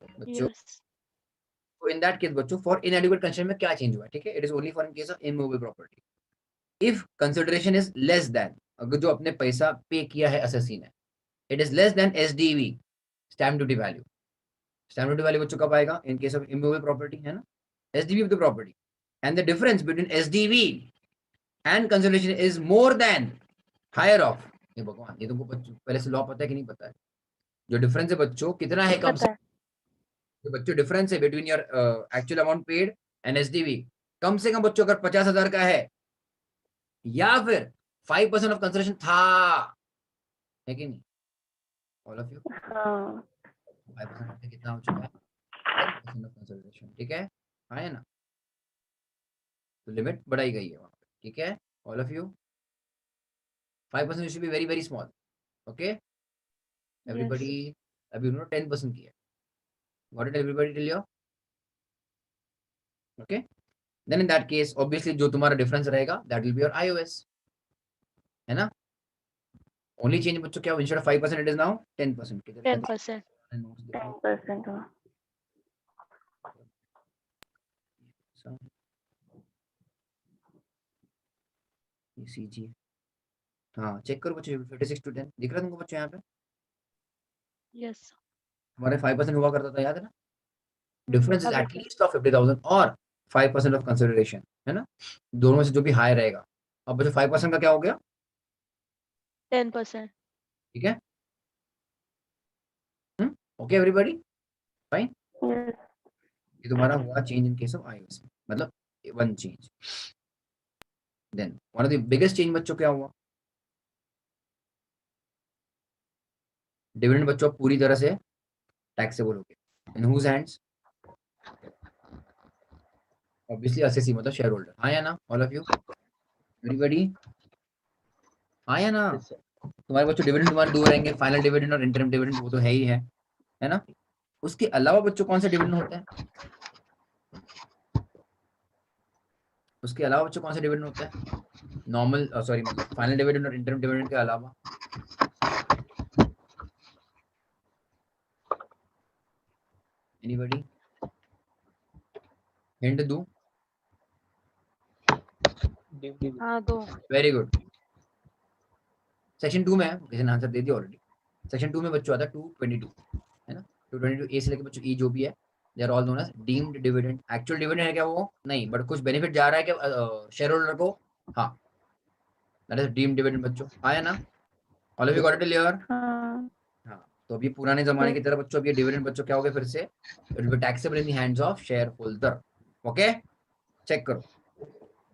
बच्चों? यस तो इन दैट केस बच्चों फॉर इनएडिक्वेट कंसिडरेशन में क्या चेंज हुआ है, ठीक है? It is only for in case of immovable property. If consideration is less than, अगर जो अपने पैसा पे किया है असेसी ने, it is less than SDV, stamp duty value. Stamp duty value बच्चों कब आएगा? इन केस ऑफ इमूवेबल प्रॉपर्टी, है ना? SDV of the property, and the difference between SDV and consideration is more than higher of, ये भगवान, ये तुमको पहले से लॉ पता है कि नहीं पता है? जो डिफरेंस है बच्चों कितना है, कम पता से है तो बच्चों डिफरेंस है between your actual amount paid and SDV, कम से कम बच्चों अगर 50,000 का है या फिर 5% ऑफ कंसिडरेशन था, है कि नहीं? ऑल ऑफ यू हाँ 5% आपका कितना हो चुका है? 10% ऑफ कंसिडरेशन, ठीक है, है ना? तो लिमिट बढ़ाई गई है वहां पे, ठीक है, all of you 5% should be very very small, okay everybody. अभी उन्होंने 10% किया, what did everybody tell you? Okay, then in that case obviously जो तुम्हारा डिफरेंस रहेगा that will be your IOS, है ना? ओनली चेंज बच्चों क्या, instead of 5% it is now 10%। किधर 10%. 10%। हाँ सीजी, हाँ चेक करो बच्चों, 56 to 10 दिख रहा है तुमको बच्चों यहाँ पे? Yes. हमारे 5% हुआ करता था, याद है ना? डिफरेंस इज अभी एट लीस्ट ऑफ 50,000 और 5% ऑफ कंसिडरेशन, है ना? दोनों में से जो भी हाई रहेगा। अब बच्चों 5% का क्या हो गया? 10%. ठीक है, ओके एवरीबॉडी फाइन। yes, ये तुम्हारा हुआ change in case of IOS, मतलब one change. Then one of the biggest change बच्चों क्या हुआ? डिविडेंड बच्चों पूरी तरह से टैक्सेबल हो गया। In whose hands? Obviously assessee, मतलब शेयर होल्डर, हाँ या ना? ऑल ऑफ यू एवरीबॉडी, हाँ या ना? तुम्हारे बच्चों डिविडेंड तुम्हारे दो रहेंगे, फाइनल डिविडेंड और इंटरिम डिविडेंड, वो तो है ही है ना? उसके अलावा बच्चों कौन सा डिविडेंड होता है? उसके अलावा बच्चों कौन सा डिविडेंड होता है? नॉर्मल सॉरी मतलब फाइनल डिविडेंड और इंटरिम डिविडेंड के अलावा एनीबॉडी हिंट दूं? हाँ दो. वेरी गुड, सेक्शन 2 में है, किसी ने आंसर दे दिया ऑलरेडी। सेक्शन 2 में बच्चों आता है 222, है ना? 222 ए से लेके बच्चों ई जो भी है they are all known as deemed dividend. Actual dividend है क्या वो? नहीं, बट कुछ बेनिफिट जा रहा है क्या शेयर होल्डर को? हाँ, दैट इज डीम्ड डिविडेंड बच्चों, आया ना? All of you got it clear? हाँ हाँ, तो अभी पुराने जमाने yes, की तरह बच्चों अब ये डिविडेंड बच्चों क्या हो गया फिर से? It will be taxable in the hands of shareholder, okay? Check करो,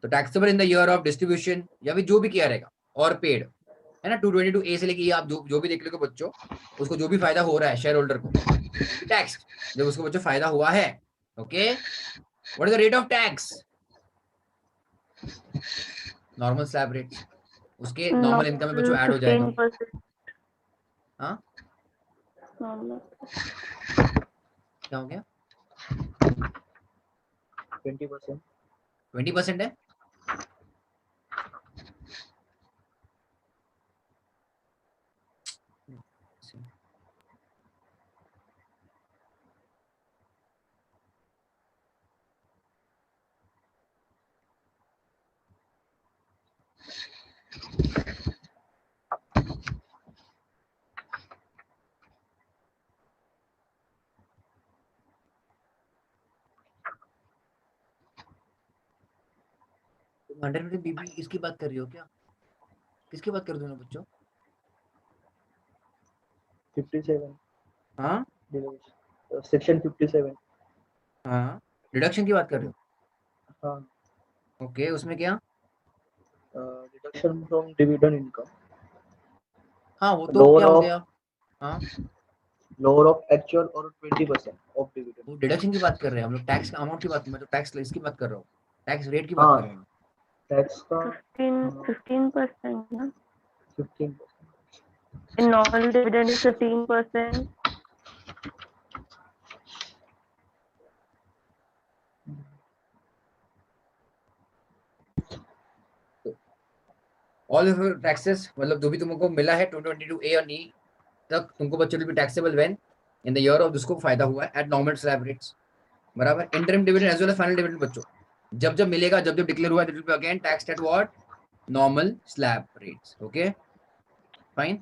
तो taxable in the year of distribution या भी जो भी किया रहेगा और पेड, है ना? 222 ए से लेके ये आप जो भी देख लोगे बच्चों, उसको जो भी फायदा हो रहा है शेयर होल्डर को, टैक्स जब उसको बच्चों फायदा हुआ है, okay? What is the rate of tax? Normal slab rate, उसके नॉर्मल इनकम में बच्चों ऐड हो जाएगा। 15%। हाँ normal। क्या हो गया? 20%। 20% है? तुम 100% बीबी इसकी बात कर रही हो क्या? किसकी बात कर रहे हो दोनों बच्चों? 57 हाँ सेक्शन 57। हाँ, डिडक्शन की बात कर रहे हो? हाँ, ओके, उसमें क्या? डिडक्शन फ्रॉम डिविडेंड इनकम, हाँ वो तो लोअर क्या हो ऑफ गया? हाँ, लोअर ऑफ एक्चुअल और 20% ऑफ डिविडेंड। वो डिडक्शन की बात कर रहे हैं हम लोग, टैक्स अमाउंट की बात, मैं तो टैक्स इसकी बात कर रहा हूँ, टैक्स रेट की बात हाँ, कर रहा हूँ। टैक्स का 15% ना? 15%। In normal dividend is 15%. All of taxes मतलब जो भी तुमको मिला है 222 ए और ई तक तुमको बच्चों will be taxable when in the year of जिसको फायदा हुआ है एट नॉर्मल स्लैब रेट्स, बराबर? Interim dividend as well as final dividend बच्चों जब जब मिलेगा, जब जब डिक्लेयर हुआ, it will be again taxed at what? Normal slab rates, okay fine.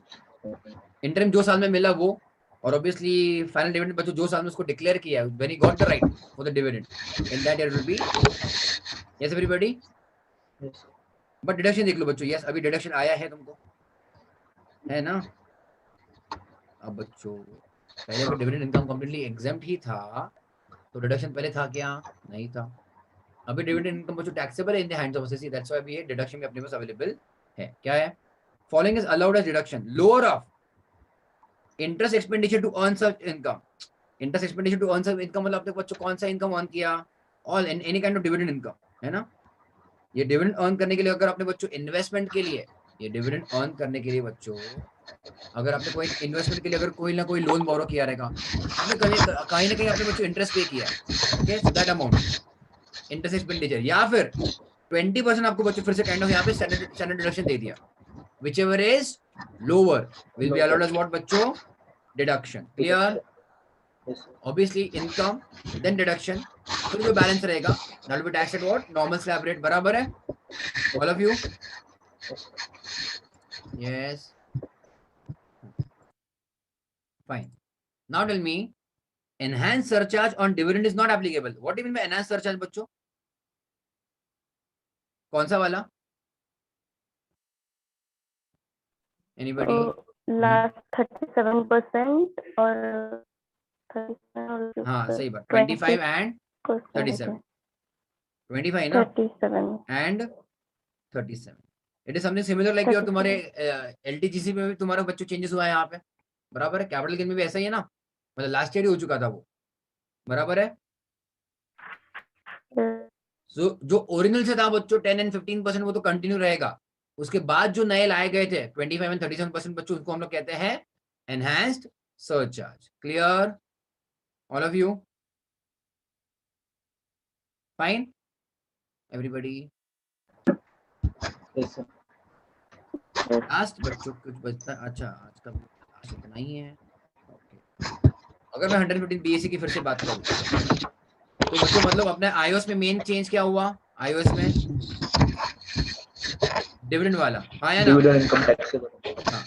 Interim जो साल में मिला वो, और ऑब्वियसली फाइनल डिविडेंड बच्चों जो साल में उसको डिक्लेयर किया है when he got the right for the dividend, in that year will be, yes everybody? Yes, but deduction देख लो बच्चों, यस अभी डिडक्शन आया है तुमको, है ना? अब बच्चों पहले अगर डिविडेंड इनकम कंप्लीटली एग्जेम्प्ट ही था तो डिडक्शन पहले था क्या? नहीं था। अभी डिविडेंड इनकम बच्चों टैक्सेबल है in the hands of assessee, that's why ये डिडक्शन भी अपने पास अवेलेबल है। क्या है? Following is allowed as deduction, lower of interest expenditure to earn such income. Interest expenditure to earn such income मतलब अपने बच्चों कौन सा इनकम अर्न किया? All any kind of dividend income, है ना। ये डिविडेंड अर्न करने के लिए अगर आपने बच्चों इन्वेस्टमेंट के लिए, ये डिविडेंड अर्न करने के लिए बच्चों अगर आपने कोई इन्वेस्टमेंट के लिए अगर कोई ना कोई लोन बोरो किया रहेगा, आपने कहीं ना कहीं आपने बच्चों इंटरेस्ट पे किया, okay, so that amount interest expenditure, या फिर 20% आपको बच्चों फिर से काइंड ऑफ यहाँ पे स्टैंडर्ड डिडक्शन दे दिया, whichever is lower will be allowed as what बच्चों? Deduction. Clear? Yes, sir. Obviously income then deduction, फिर जो बैलेंस रहेगा that will be taxed at what? Normal slab rate. बराबर है all of you? Yes, sir. Yes, fine. Now tell me, enhanced surcharge on dividend is not applicable. What do you mean by enhanced surcharge बच्चों? कौन सा वाला? Anybody? Last 37% और 37 और हाँ सही बात, 25 and 37, 25 ना 37 and 37. It is something similar like your तुम्हारे LTGC में भी तुम्हारा बच्चों चेंजेस हुआ है यहाँ पे। बराबर है। कैपिटल गेन में भी ऐसा ही है ना, मतलब लास्ट ईयर ही हो चुका था वो। बराबर है। सो जो ओरिजिनल से था बच्चों 10 and 15% वो तो कंटिन्यू रहेगा। उसके बाद जो नए लाए गए थे 25 and 37% बच्चों, उनको हम लोग कहते हैं enhanced surcharge. Clear all of you? Fine everybody? Yes, sir. Last बच्चों कुछ बचता? अच्छा आज का लास्ट इतना ही है। Okay. अगर मैं 115 बीएससी की फिर से बात करूं तो बच्चों मतलब अपने आईओएस में मेन चेंज क्या हुआ? आईओएस में डिविडेंड वाला, हाँ या ना? Dividend income taxable. हाँ,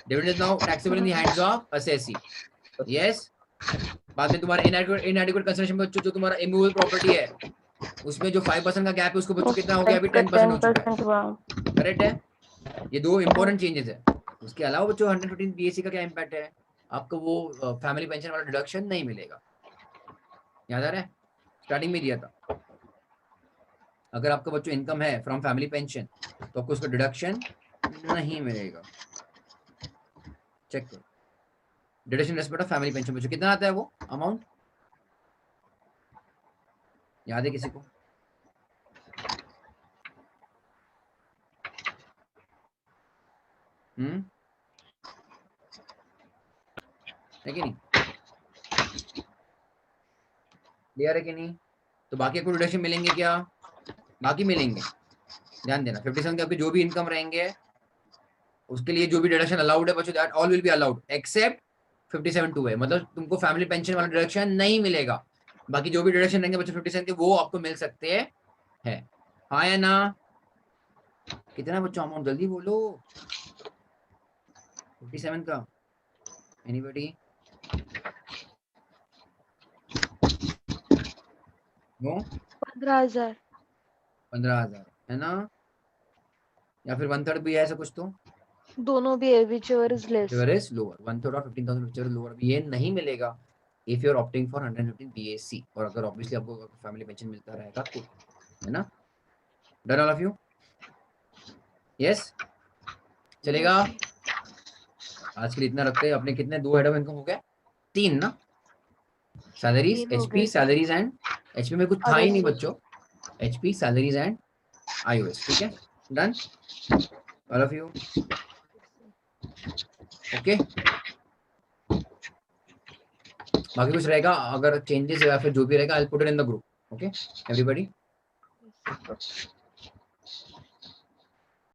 dividend is now taxable in the hands of SSC. Yes. बाद में तुम्हारा इनएडिक्वेट कंसिडरेशन बच्चों जो तुम्हारा इमूवेबल प्रॉपर्टी है उसमें जो 5% का गैप है उसको बच्चों कितना हो गया? अभी 10% हो चुका है। हुआ। करेक्ट है। ये दो इंपॉर्टेंट चेंजेस है। उसके अलावा बच्चों 115 बीएससी का क्या इम्पैक्ट है? आपको वो फैमिली पेंशन वाला डिडक्शन नहीं मिलेगा। याद आ रहा है? स्टार्टिंग में दिया था, अगर आपका बच्चों इनकम है फ्रॉम फैमिली पेंशन तो आपको उसका डिडक्शन नहीं मिलेगा। चेक करो deduction respect of family pension बच्चों कितना आता है वो अमाउंट? याद है किसी को? है कि नहीं? क्लियर है कि नहीं? तो बाकी आपको डिडक्शन मिलेंगे क्या? बाकी मिलेंगे। ध्यान देना 57 के आपके जो भी इनकम रहेंगे उसके लिए जो भी डिडक्शन अलाउड है बच्चों that all will be allowed except 57(2)A, मतलब तुमको फैमिली पेंशन वाला डिडक्शन नहीं मिलेगा। बाकी जो भी डिडक्शन रहेंगे बच्चों 57 के वो आपको मिल सकते हैं। हाँ या ना? कितना बच्चों अमाउंट जल्दी बोलो? 57 का एनीबॉडी? नो? 15,000 15,000 है ना? या फिर 1/3 भी है ऐसा कुछ? तो दोनों भी है, whichever is less. whichever is lower 1/3 और 15,000 whichever is lower, ये नहीं मिलेगा if you are opting for 115 BAC, और अगर ऑब्वियसली आपको फैमिली पेंशन मिलता रहेगा तो, है ना? Done all of you? Yes चलेगा? आज के लिए इतना रखते हैं। अपने कितने 2 हेड ऑफ इनकम हो गए? 3 ना? सैलरीज, 3 हो एचपी, गए। सैलरीज एंड एचपी में कुछ था ही नहीं Other बच्चों। HP, salaries and iOS. ठीक है, done all of you? Okay, बाकी कुछ रहेगा अगर चेंजेस या फिर जो भी रहेगा I will put it in the group. Okay everybody?